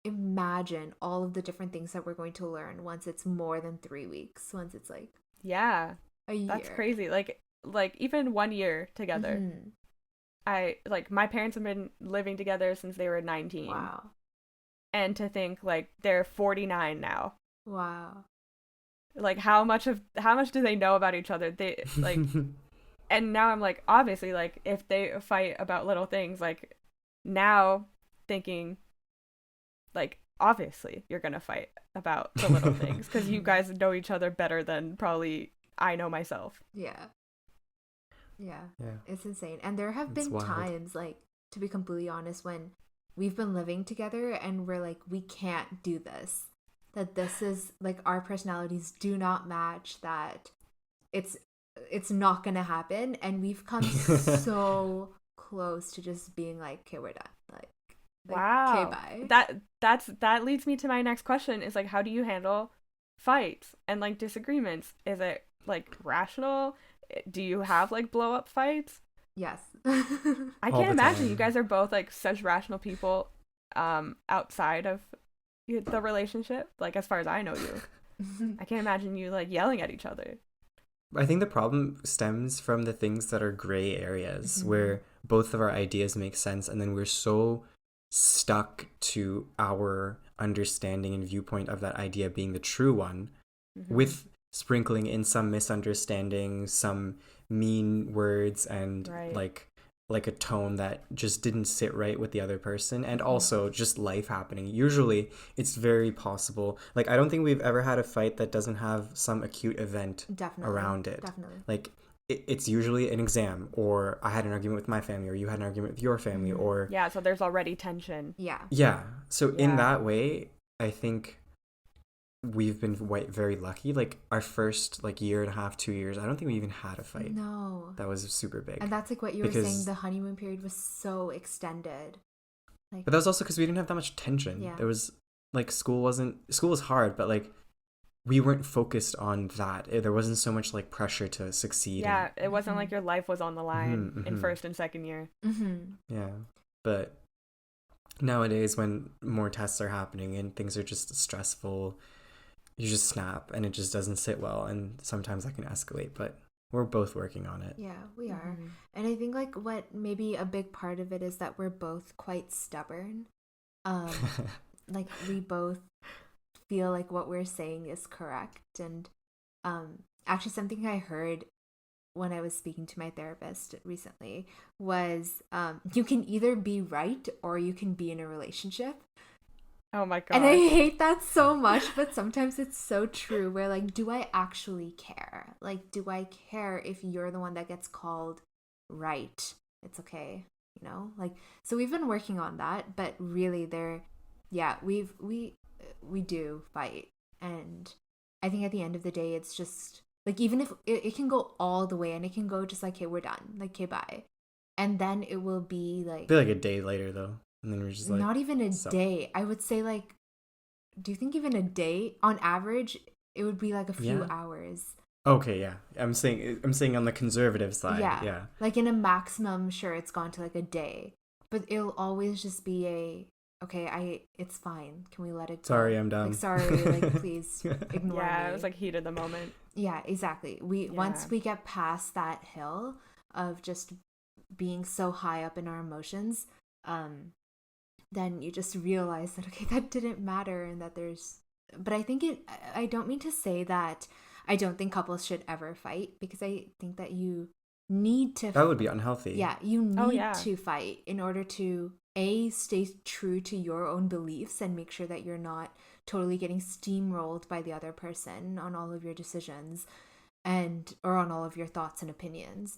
imagine all of the different things that we're going to learn once it's more than 3 weeks, once it's like Yeah, a year. that's crazy. Like even 1 year together. Mhm. I like my parents have been living together since they were 19. Wow. And to think like they're 49 now. Wow. Like how much do they know about each other? They like and now I'm like obviously like if they fight about little things like now thinking like obviously you're going to fight about the little things cuz you guys know each other better than probably I know myself. Yeah. Yeah. Yeah. It's insane. And there have It's been wild. times, like, to be completely honest, when we've been living together and we're like, we can't do this. That this is like our personalities do not match, that it's not gonna happen. And we've come so close to just being like, okay, we're done. Like okay, Wow. bye. That leads me to my next question is like how do you handle fights and like disagreements? Is it like rational? Do you have like blow up fights? Yes. I All can't the imagine time. you guys are both like such rational people outside of the relationship, like as far as I know you. I can't imagine you like yelling at each other. I think the problem stems from the things that are gray areas Mhm. where both of our ideas make sense and then we're so stuck to our understanding and viewpoint of that idea being the true one with sprinkling in some misunderstandings, some mean words and Right. like a tone that just didn't sit right with the other person, and also just life happening. Usually it's very possible, like I don't think we've ever had a fight that doesn't have some acute event Definitely. around it. Definitely. Like it's usually an exam, or I had an argument with my family, or you had an argument with your family, or Yeah, so there's already tension. Yeah. yeah. So in Yeah. that way, I think we've been very lucky. Like our first like year and a half, 2 years, I don't think we even had a fight No. that was super big. And that's like what you were Because- saying, the honeymoon period was so extended. Like, But that was also because we didn't have that much tension. Yeah. There was like school was hard, but like we weren't focused on that. There wasn't so much like pressure to succeed. Yeah, it wasn't like your life was on the line Mhm, in mhm. first and second year. Yeah. But nowadays, when more tests are happening and things are just stressful, you just snap and it just doesn't sit well. And sometimes that can escalate, but we're both working on it. Yeah, we are. And I think like what maybe a big part of it is that we're both quite stubborn. Like we both feel like what we're saying is correct. And actually something I heard when I was speaking to my therapist recently was you can either be right or you can be in a relationship. Oh my god. And I hate that so much, but sometimes it's so true where like, do I actually care? Like, do I care if you're the one that gets called right? It's okay, you know? Like, so we've been working on that, but really we do fight. And I think at the end of the day, it's just like, even if it can go all the way and it can go just like, okay, we're done. Like, okay, bye. And then it will be like, I feel like a day later though. And then we're just like, not even a day. I would say like, do you think even a day on average it would be like a few hours? Okay, yeah. I'm saying on the conservative side. Yeah. Like in a maximum, sure, it's gone to like a day, but it'll always just be it's fine. Can we let it go? Sorry, I'm done. Like, sorry, like please ignore me. Yeah, it was like heat of the moment. Yeah, exactly. Once we get past that hill of just being so high up in our emotions, then you just realize that, okay, that didn't matter, and that but I don't mean to say that I don't think couples should ever fight, because I think that you need to That would be unhealthy. Yeah, you need to fight in order to stay true to your own beliefs and make sure that you're not totally getting steamrolled by the other person on all of your decisions and or on all of your thoughts and opinions.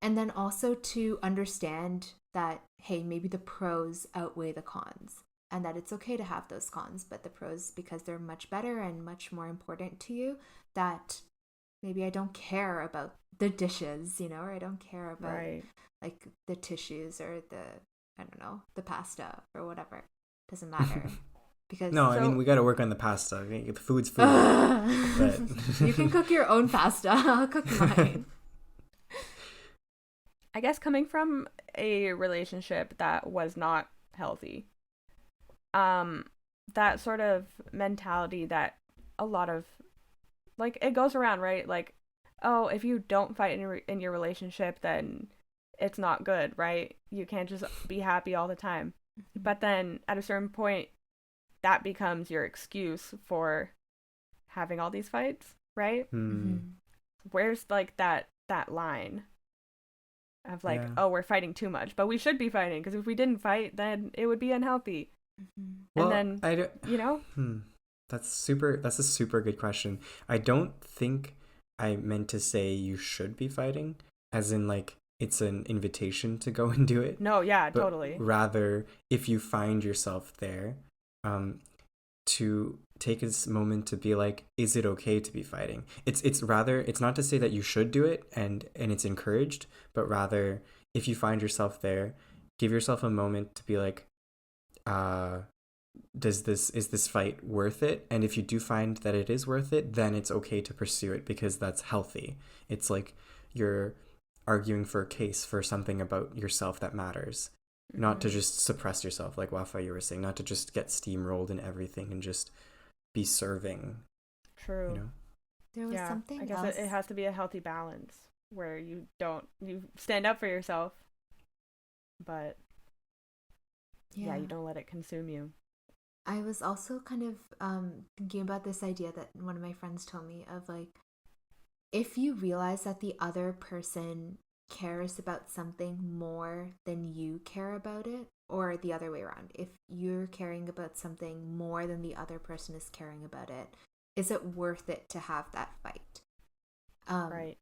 And then also to understand that, hey, maybe the pros outweigh the cons and that it's okay to have those cons, but the pros, because they're much better and much more important to you, that maybe I don't care about the dishes, or I don't care about like the tissues or I don't know, the pasta or whatever. Doesn't matter. Because no, I mean, we got to work on the pasta. The food's food. But you can cook your own pasta. I'll cook mine. I guess coming from a relationship that was not healthy, that sort of mentality that a lot of, like, it goes around, right? Like, oh, if you don't fight in your relationship, then it's not good, right? You can't just be happy all the time. But then at a certain point, that becomes your excuse for having all these fights, right? Mm-hmm. Where's like that line of like, oh, we're fighting too much, but we should be fighting, because if we didn't fight, then it would be unhealthy. Well, and then that's a super good question. I don't think I meant to say you should be fighting, as in like it's an invitation to go and do it. No, yeah, but totally. Rather, if you find yourself there, to take this moment to be like, is it okay to be fighting? It's not to say that you should do it and it's encouraged, but rather if you find yourself there, give yourself a moment to be like, is this fight worth it? And if you do find that it is worth it, then it's okay to pursue it, because that's healthy. It's like you're arguing for a case for something about yourself that matters. Not to just suppress yourself, like Wafa, you were saying, not to just get steamrolled in everything and just be serving. True. There was something I guess it has to be a healthy balance where you stand up for yourself, but you don't let it consume you. I was also kind of thinking about this idea that one of my friends told me of, like, if you realize that the other person cares about something more than you care about it, or the other way around, if you're caring about something more than the other person is caring about it, is it worth it to have that fight? Right.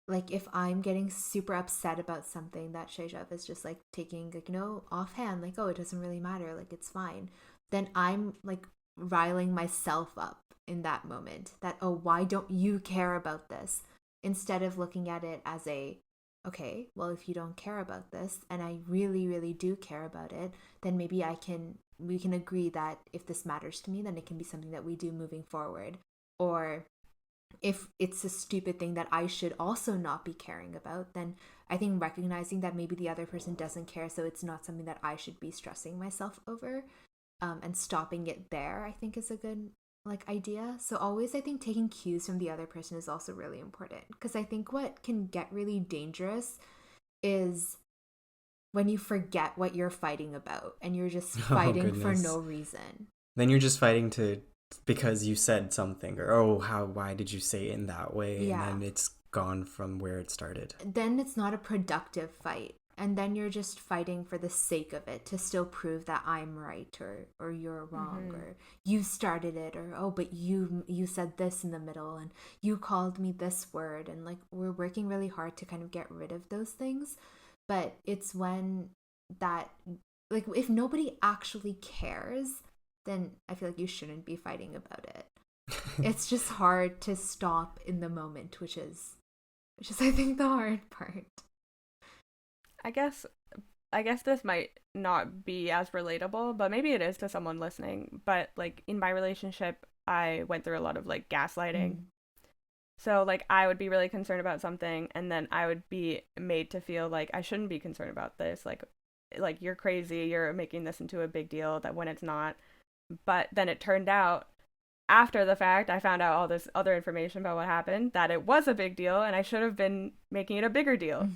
Like, if I'm getting super upset about something that Shaishav is just like taking, like, offhand, like, oh, it doesn't really matter, like, it's fine, then I'm like riling myself up in that moment, that, oh, why don't you care about this? Instead of looking at it as okay, well, if you don't care about this and I really, really do care about it, then maybe we can agree that if this matters to me, then it can be something that we do moving forward. Or if it's a stupid thing that I should also not be caring about, then I think recognizing that maybe the other person doesn't care, so it's not something that I should be stressing myself over, and stopping it there, I think is a good idea. So always, I think taking cues from the other person is also really important, because I think what can get really dangerous is when you forget what you're fighting about and you're just fighting for no reason. Then you're just fighting because you said something, or why did you say it in that way? Yeah. And then it's gone from where it started. Then it's not a productive fight. And then you're just fighting for the sake of it, to still prove that I'm right or you're wrong, or you started it, or but you said this in the middle and you called me this word, and like we're working really hard to kind of get rid of those things. But it's when that, like, if nobody actually cares, then I feel like you shouldn't be fighting about it. It's just hard to stop in the moment, which is I think the hard part. I guess this might not be as relatable, but maybe it is to someone listening. But like in my relationship, I went through a lot of like gaslighting. So like I would be really concerned about something, and then I would be made to feel like I shouldn't be concerned about this. Like you're crazy, you're making this into a big deal that when it's not. But then it turned out, after the fact, I found out all this other information about what happened, that it was a big deal, and I should have been making it a bigger deal.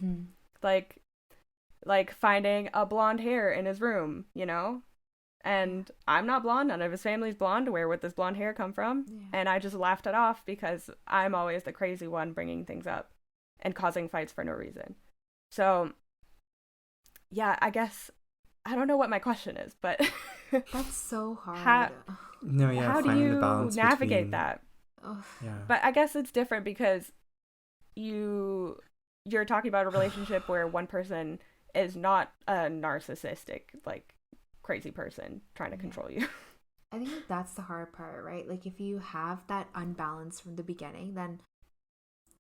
Like finding a blonde hair in his room, and I'm not blonde, none of his family's blonde. Where would this blonde hair come from? And I just laughed it off, because I'm always the crazy one bringing things up and causing fights for no reason. So yeah, I guess I don't know what my question is, but That's so hard. how No, yeah, how do finding the you balance navigate between, that? Ugh. yeah. But I guess it's different because you're talking about a relationship where one person is not a narcissistic, like, crazy person trying to Yeah. control you. I think that's the hard part, right? Like if you have that unbalance from the beginning, then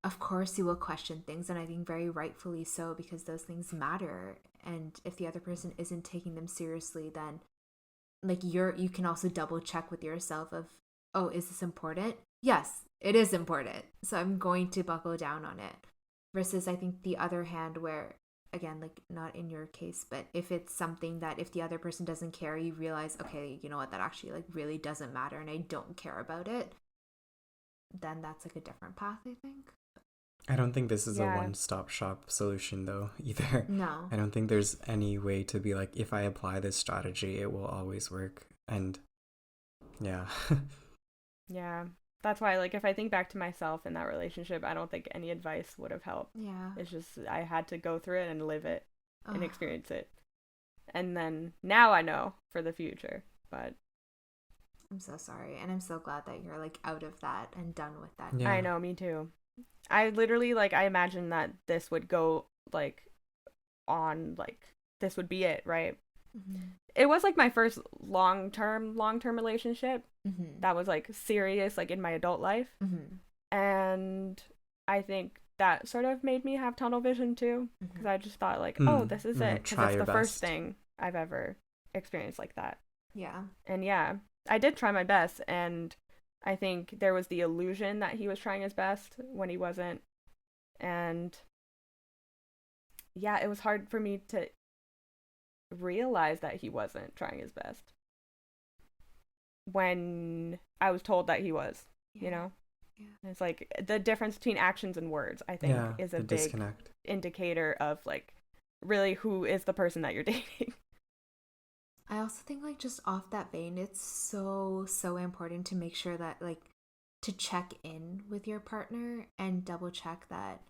of course you will question things, and I think very rightfully so, because those things matter. And if the other person isn't taking them seriously, then like you can also double check with yourself of, oh, is this important? Yes, it is important, so I'm going to buckle down on it. Versus I think the other hand, where again, like not in your case, but if it's something that if the other person doesn't care, you realize, okay, you know what, that actually like really doesn't matter and I don't care about it, then that's like a different path, I think. I don't think this is a Yeah. one-stop shop solution though either. No. I don't think there's any way to be like, if I apply this strategy, it will always work. And yeah. Yeah. That's why, like, if I think back to myself in that relationship, I don't think any advice would have helped. Yeah. It's just I had to go through it and live it and Ugh. experience it. And then now I know for the future. But I'm so sorry, and I'm so glad that you're like out of that and done with that. Yeah. I know, me too. I literally, like, I imagined that this would go, like, on, like, this would be it, right? Mm-hmm. It was, like, my first long-term relationship Mm-hmm. that was, like, serious, like, in my adult life. Mm-hmm. And I think that sort of made me have tunnel vision, too. Because I just thought, like, oh, this is it. Because Try it's your the first best. thing I've ever experienced like that. Yeah. And yeah, I did try my best, and I think there was the illusion that he was trying his best when he wasn't. And yeah, it was hard for me to realize that he wasn't trying his best when I was told that he was, you know? Yeah. And it's like the difference between actions and words, I think, Yeah, is a the big disconnect. indicator of, like, really who is the person that you're dating. I also think like just off that vein, it's so important to make sure that like to check in with your partner and double check that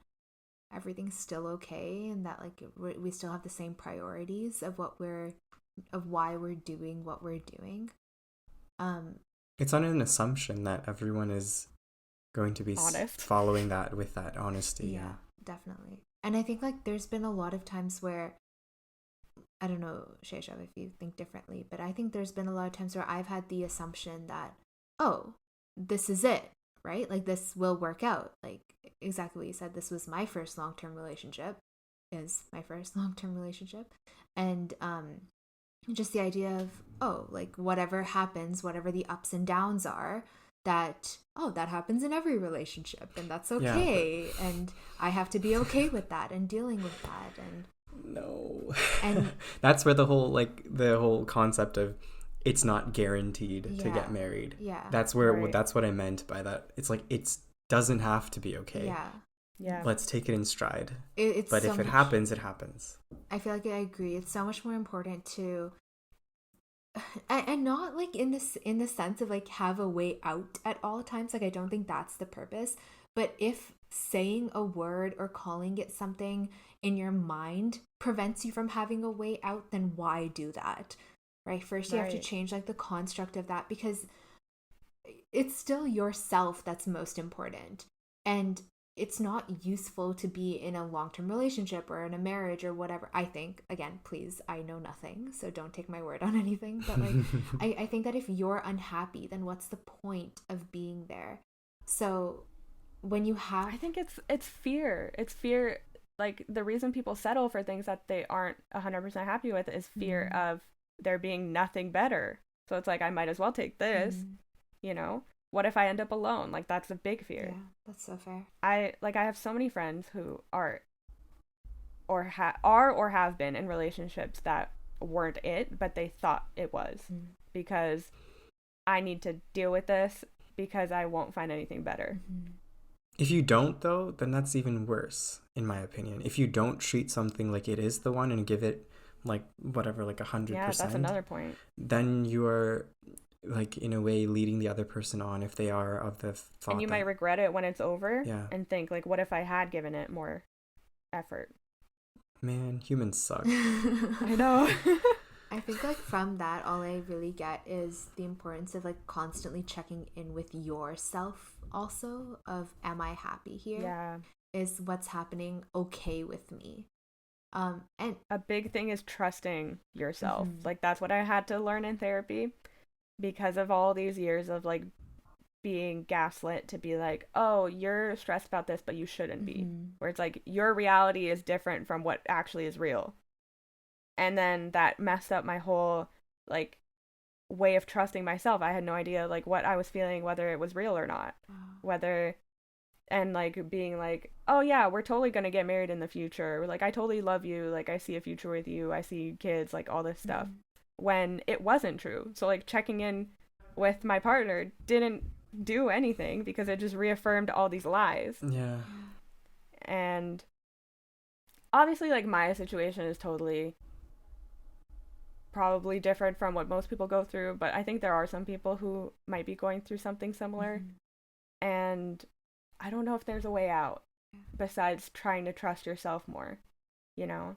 everything's still okay, and that like we still have the same priorities of why we're doing what we're doing. It's on an assumption that everyone is going to be Honest. following that with that honesty. Yeah, definitely. And I think like there's been a lot of times where, I don't know, Shaishav, if you think differently, but I think there's been a lot of times where I've had the assumption that, oh, this is it, right? Like this will work out. Like exactly what you said. This was my first long-term relationship, is my first long-term relationship. And just the idea of, oh, like whatever happens, whatever the ups and downs are, that, oh, that happens in every relationship and that's okay. Yeah, and I have to be okay with that and dealing with that. And no. And that's where the whole concept of it's not guaranteed to get married. Yeah. That's what I meant by that. It's like it doesn't have to be okay. Yeah. Yeah. Let's take it in stride. But so if it happens, it happens. I feel like I agree. It's so much more important to, and not like in the sense of like have a way out at all times. Like I don't think that's the purpose. But if saying a word or calling it something in your mind prevents you from having a way out, then why do that? Right? First you have to change like the construct of that, because it's still yourself that's most important. And it's not useful to be in a long-term relationship or in a marriage or whatever. I think, again, please, I know nothing, so don't take my word on anything. But like, I think that if you're unhappy, then what's the point of being there? So when you have, I think it's fear. It's fear. Like the reason people settle for things that they aren't 100% happy with is fear of there being nothing better. So it's like, I might as well take this, you know? What if I end up alone? Like that's a big fear. Yeah, that's so fair. I have so many friends who are or have been in relationships that weren't it, but they thought it was, because I need to deal with this because I won't find anything better. If you don't, though, then that's even worse, in my opinion. If you don't treat something like it is the one and give it like whatever, like 100%. Yeah, that's another point. Then you are, like, in a way leading the other person on if they are of the thought. And you might regret it when it's over. Yeah. And think, like, what if I had given it more effort? Man, humans suck. I know. I think like from that, all I really get is the importance of like constantly checking in with yourself also of, am I happy here? Yeah. Is what's happening okay with me? And A big thing is trusting yourself. mhm, Like that's what I had to learn in therapy because of all these years of like being gaslit to be like, "Oh, you're stressed about this, but you shouldn't be." mhm, Where it's like your reality is different from what actually is real. And then that messed up my whole like way of trusting myself. I had no idea like what I was feeling, whether it was real or not. wow. Whether and like being like, "Oh yeah, we're totally going to get married in the future. Like I totally love you. Like I see a future with you. I see kids, like all this stuff." Mhm, When it wasn't true. So like checking in with my partner didn't do anything because it just reaffirmed all these lies. Yeah. yeah. And obviously like my situation is totally probably different from what most people go through, but I think there are some people who might be going through something similar, Mhm, and I don't know if there's a way out yeah. besides trying to trust yourself more, you know?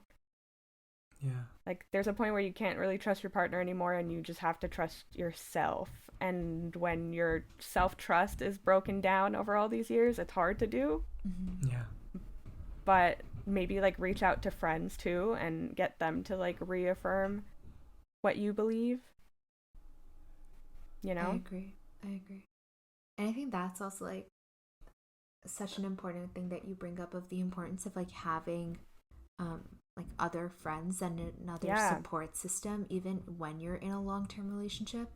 Yeah. Like there's a point where you can't really trust your partner anymore and you just have to trust yourself. And when your self-trust is broken down over all these years, it's hard to do, Mhm. Yeah. but maybe like reach out to friends too and get them to like reaffirm what you believe, you I know? agree. I agree. And I think that's also like such an important thing that you bring up of the importance of like having um like other friends and another Yeah. support system even when you're in a long-term relationship.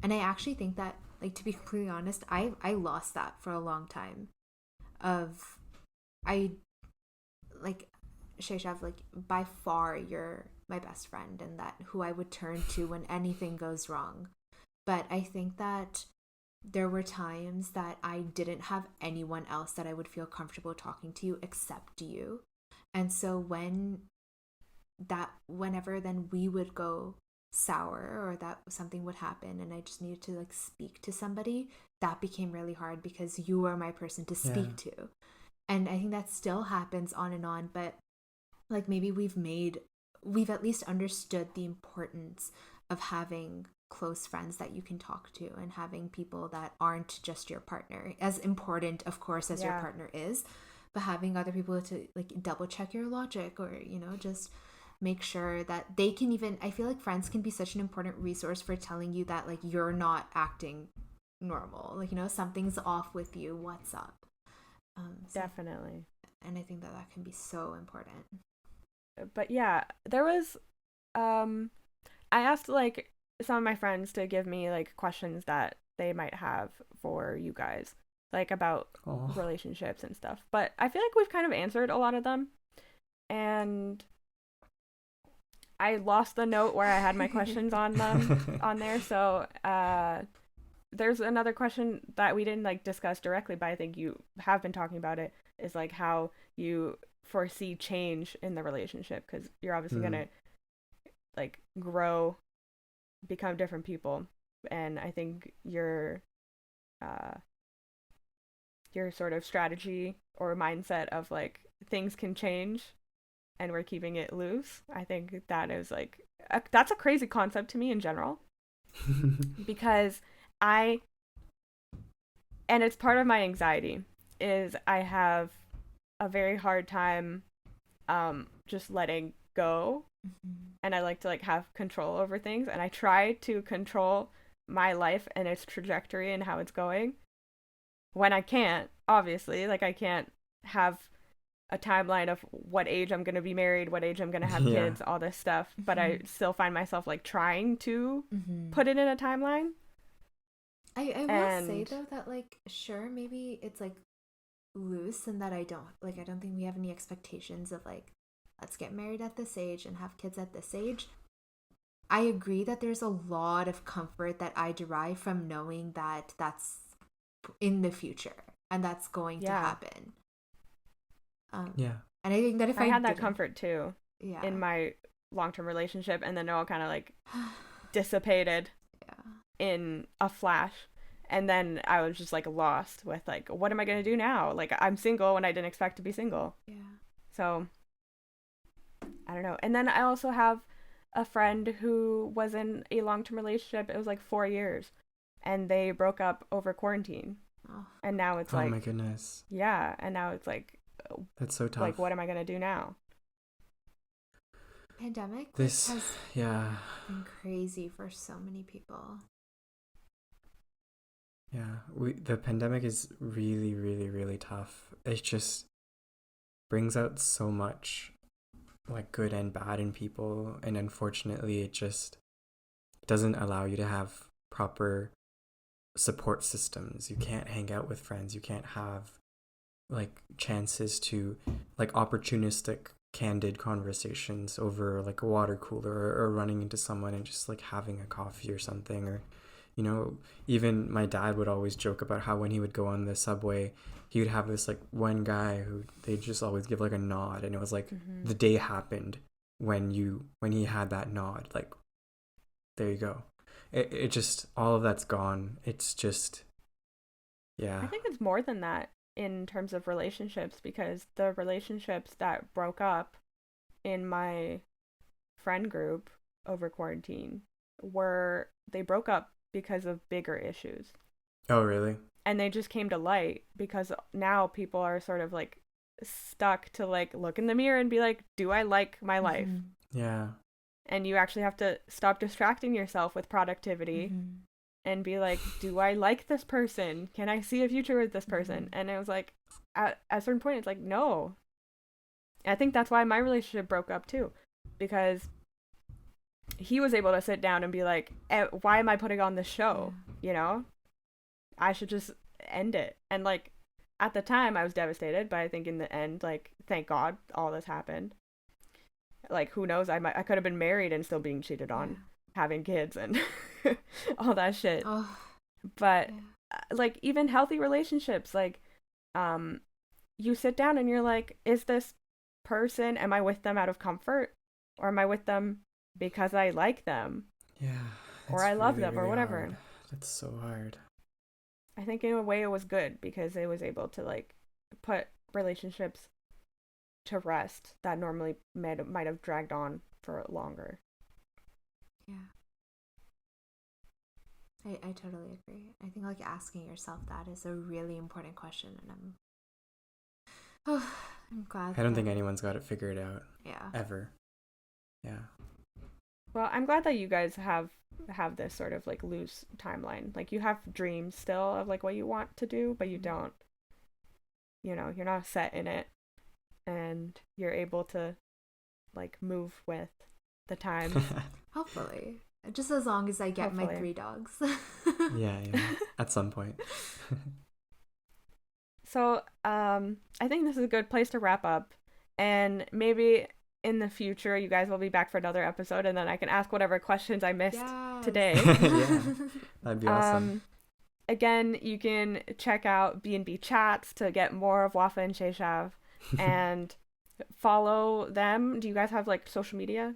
And I actually think that, like, to be completely honest, I lost that for a long time of I like Shaishav, like by far you're my best friend and that who I would turn to when anything goes wrong. But I think that there were times that I didn't have anyone else that I would feel comfortable talking to except you. And so whenever then we would go sour or that something would happen and I just needed to like speak to somebody, that became really hard because you are my person to Yeah. speak to. And I think that still happens on and on, but like maybe we've at least understood the importance of having close friends that you can talk to and having people that aren't just your partner, as important of course as your Yeah. partner is, but having other people to like double check your logic or just make sure that they can even, I feel like friends can be such an important resource for telling you that like you're not acting normal, like something's off with you, what's up. So Definitely. and I think that that can be so important. But yeah, there was I asked like some of my friends to give me like questions that they might have for you guys, like about Oh. relationships and stuff. But I feel like we've kind of answered a lot of them. And I lost the note where I had my questions on them on there. So there's another question that we didn't like discuss directly, but I think you have been talking about it, is like how you foresee change in the relationship because you're obviously Hmm. gonna like grow, become different people, and I think uh your sort of strategy or mindset of like things can change and we're keeping it loose. I think that is like that's a crazy concept to me in general because I and it's part of my anxiety is I have a very hard time just letting go, Mm-hmm. and I like to like have control over things, and I try to control my life and its trajectory and how it's going when I can't, obviously, like I can't have a timeline of what age I'm going to be married, what age I'm going to have Yeah. kids, all this stuff, but Mm-hmm. I still find myself like trying to Mm-hmm. put it in a timeline. I will say And though that like sure maybe it's like loose and that I don't think we have any expectations of like let's get married at this age and have kids at this age. I agree that there's a lot of comfort that I derive from knowing that that's in the future and that's going to yeah, happen. Um, Yeah. and I think that if I I had that didn't, comfort too yeah, in my long-term relationship, and then it all kind of like dissipated yeah, in a flash. And then I was just like lost with like, what am I going to do now? Like I'm single when I didn't expect to be single. yeah, So I don't know. And then I also have a friend who was in a long-term relationship. It was like 4 years, and they broke up over quarantine. Oh, And now it's Oh like, my goodness. yeah, and now it's like, That's so tough. like, what am I gonna do now? pandemic This, has yeah. been crazy for so many people. Yeah, the pandemic is really, really, really tough. It just brings out so much, like, good and bad in people, and unfortunately, it just doesn't allow you to have proper support systems. You can't hang out with friends. You can't have, like, chances to, like, opportunistic, candid conversations over, like, a water cooler, or running into someone and just, like, having a coffee or something. Or, you know, even my dad would always joke about how when he would go on the subway, he would have this, like, one guy who they'd just always give, like, a nod, and it was like the day happened when he had that nod. Like, there you go. It just, all of that's gone. It's just, yeah. I think it's more than that in terms of relationships, because the relationships that broke up in my friend group over quarantine they broke up because of bigger issues. Oh, really? And they just came to light because now people are sort of like stuck to like look in the mirror and be like, do I like my life? Yeah. And you actually have to stop distracting yourself with productivity and be like, do I like this person? Can I see a future with this person? And it was like, at a certain point, it's like, no. And I think that's why my relationship broke up too, because he was able to sit down and be like, why am I putting on this show? You know, I should just end it. And like, at the time I was devastated, but I think in the end, like, thank God all this happened. Like, who knows, I could have been married and still being cheated on, having kids and all that shit. But like, even healthy relationships, like, you sit down and you're like, is this person, am I with them out of comfort, or am I with them because I like them? Yeah. Or I love really, them, or really whatever. hard. That's so hard. I think in a way it was good because it was able to like put relationships to rest that normally might have dragged on for longer. Yeah. I totally agree. I think like asking yourself that is a really important question, and I'm glad. I don't think anyone's got it figured out. Yeah. Ever. Yeah. Well, I'm glad that you guys have this sort of like loose timeline. Like, you have dreams still of like what you want to do, but you don't. You know, you're not set in it, and you're able to like move with the times. Hopefully. Just as long as I get my 3 dogs. yeah. At some point. So, I think this is a good place to wrap up. And maybe in the future, you guys will be back for another episode, and then I can ask whatever questions I missed today. Yeah, that'd be awesome. Again, you can check out B&B Chats to get more of Wafa and Shaishav, and follow them. Do you guys have like social media?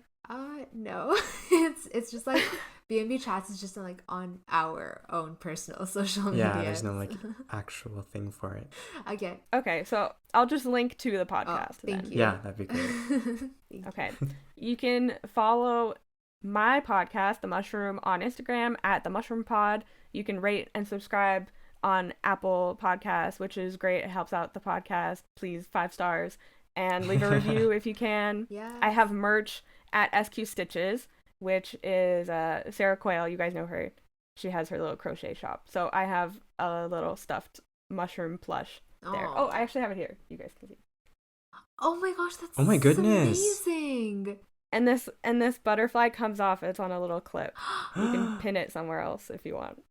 No. It's just like B&B Chats is just like on our own personal social media. Yeah, there's no like actual thing for it. Again. Okay, so I'll just link to the podcast. Thank you. Yeah, that'd be great. Okay. You can follow my podcast, The Mushroom, on Instagram at The Mushroom Pod. You can rate and subscribe on Apple Podcasts, which is great. It helps out the podcast. Please, 5 stars. And leave a review if you can. Yeah. I have merch at SQ Stitches, which is Sarah Quayle. You guys know her. She has her little crochet shop. So I have a little stuffed mushroom plush there. Oh, I actually have it here. You guys can see. Oh my gosh, that's oh my goodness, amazing. And this butterfly comes off. It's on a little clip. You can pin it somewhere else if you want.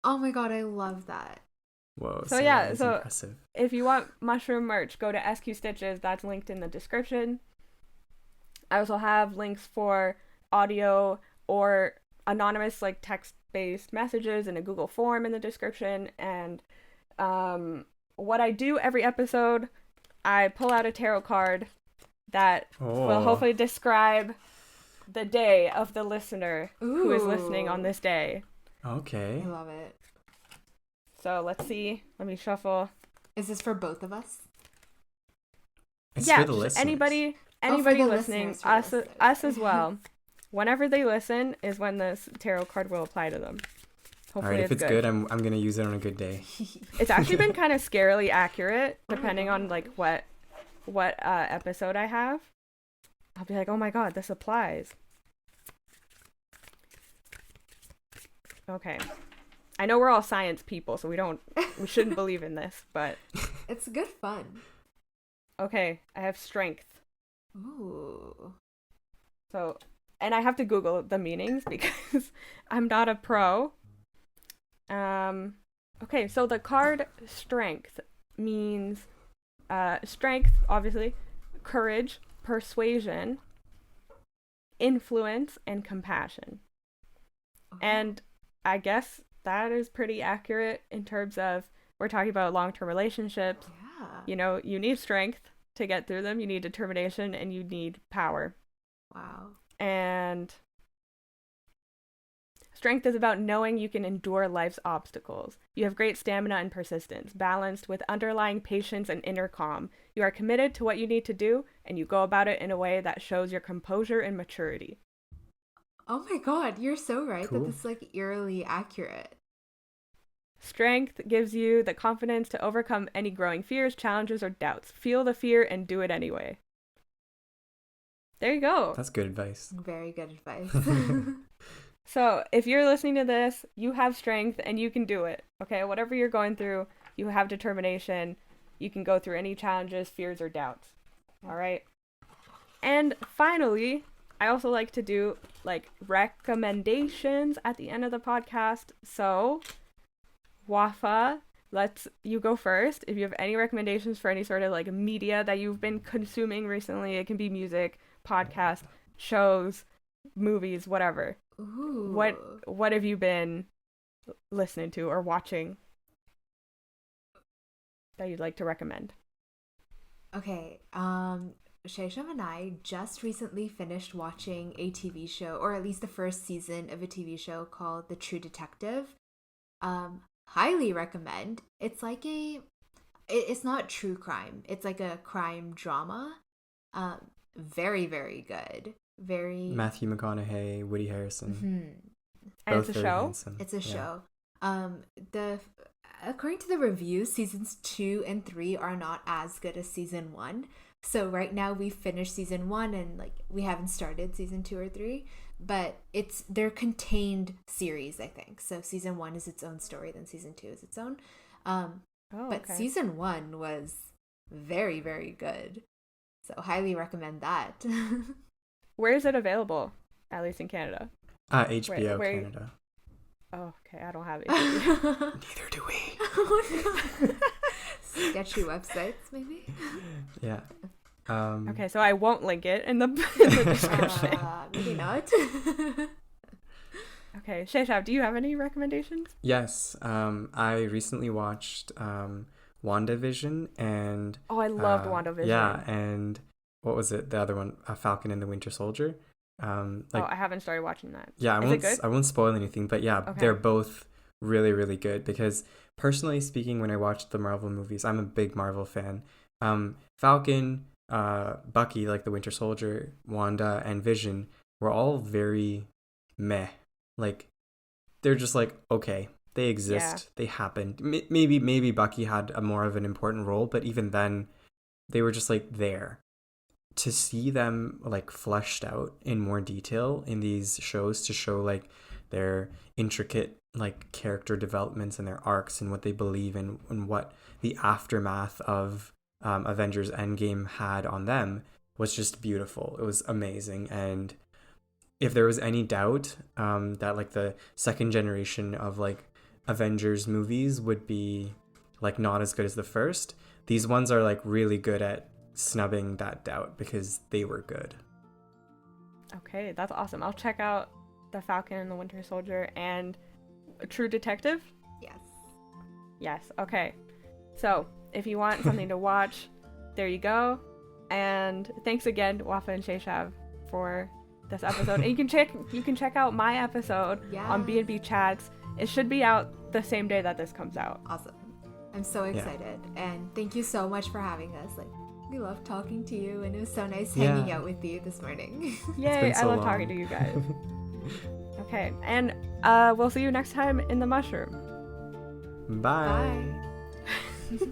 Oh my god, I love that. Whoa. So yeah, so impressive. If you want mushroom merch, go to SQ Stitches. That's linked in the description. I also have links for audio or anonymous like text-based messages in a Google form in the description. And what I do every episode, I pull out a tarot card that will hopefully describe the day of the listener who is listening on this day. Okay. I love it. So let's see. Let me shuffle. Is this for both of us? It's yeah, for the listeners. anybody for the listening, listeners, us as well. whenever they listen is when this tarot card will apply to them. All Hopefully right, if it's good. good, I'm gonna use it on a good day. It's actually been kind of scarily accurate, depending on like what episode I have. I'll be like, oh my god, this applies. Okay. I know we're all science people, so we shouldn't believe in this, but It's good fun. okay, I have strength. Ooh. So, and I have to Google the meanings because I'm not a pro. Okay, so the card strength means strength, obviously, courage, persuasion, influence, and compassion. And I guess that is pretty accurate in terms of we're talking about long-term relationships. Yeah. You know, you need strength to get through them, you need determination, and you need power. Wow. And strength is about knowing you can endure life's obstacles. You have great stamina and persistence, balanced with underlying patience and inner calm. You are committed to what you need to do, and you go about it in a way that shows your composure and maturity. Oh my god, you're so right Cool. that this is like eerily accurate. Strength gives you the confidence to overcome any growing fears, challenges, or doubts. Feel the fear and do it anyway. There you go. That's good advice. Very good advice. So, if you're listening to this, you have strength and you can do it. Okay, whatever you're going through, you have determination. You can go through any challenges, fears, or doubts. All right. And finally, I also like to do like recommendations at the end of the podcast. So, Wafa, you go first. If you have any recommendations for any sort of like media that you've been consuming recently, it can be music, podcast, shows, movies, whatever. Ooh. What have you been listening to or watching that you'd like to recommend? Okay, Shaishav and I just recently finished watching a TV show, or at least the first season of a TV show called The True Detective. Highly recommend. It's like it's not true crime. It's like a crime drama. Very, very good. Very Matthew McConaughey, Woody Harrison. Mhm. And it's Both a very show? handsome. It's a Yeah. show. According to the reviews, seasons 2 and 3 are not as good as season 1. So right now we finished season 1 and like we haven't started season 2 or 3, but they're contained series, I think. So season 1 is its own story, then season 2 is its own. But Okay. season 1 was very, very good. So highly recommend that. Where is it available? At least in Canada. HBO where- Canada. Oh, okay. I don't have it. Neither do we. Oh, no. Sketchy websites, maybe? Yeah. Okay, so I won't link it in the description. Maybe not. Okay, Shaishav, do you have any recommendations? Yes. I recently watched WandaVision and Oh, I loved WandaVision. Yeah, and what was it? The other one, Falcon and the Winter Soldier. I haven't started watching that. Yeah, Is it good? I won't spoil anything, but yeah, Okay. they're both really, really good because personally speaking, when I watched the Marvel movies, I'm a big Marvel fan. Falcon, Bucky, like the Winter Soldier, Wanda, and Vision were all very meh. Like, they're just like, okay, they exist, they happened. Maybe Bucky had a more of an important role, but even then, they were just like there. To see them like fleshed out in more detail in these shows to show like their intricate like character developments and their arcs and what they believe in and what the aftermath of Avengers Endgame had on them was just beautiful. It was amazing. And if there was any doubt that like the second generation of like Avengers movies would be like not as good as the first, these ones are like really good at snubbing that doubt because they were good. Okay, that's awesome. I'll check out the Falcon and the Winter Soldier and True Detective. Yes. Yes. Okay. So if you want something to watch, there you go. And thanks again, Wafa and Shaishav, for this episode. And you can check out my episode on B&B Chats. It should be out the same day that this comes out. Awesome. I'm so excited. And thank you so much for having us. Like, We love talking to you, and it was so nice Yeah. hanging out with you this morning. Yay, been I so love long. talking to you guys. Okay, and we'll see you next time in the mushroom. Bye. Bye.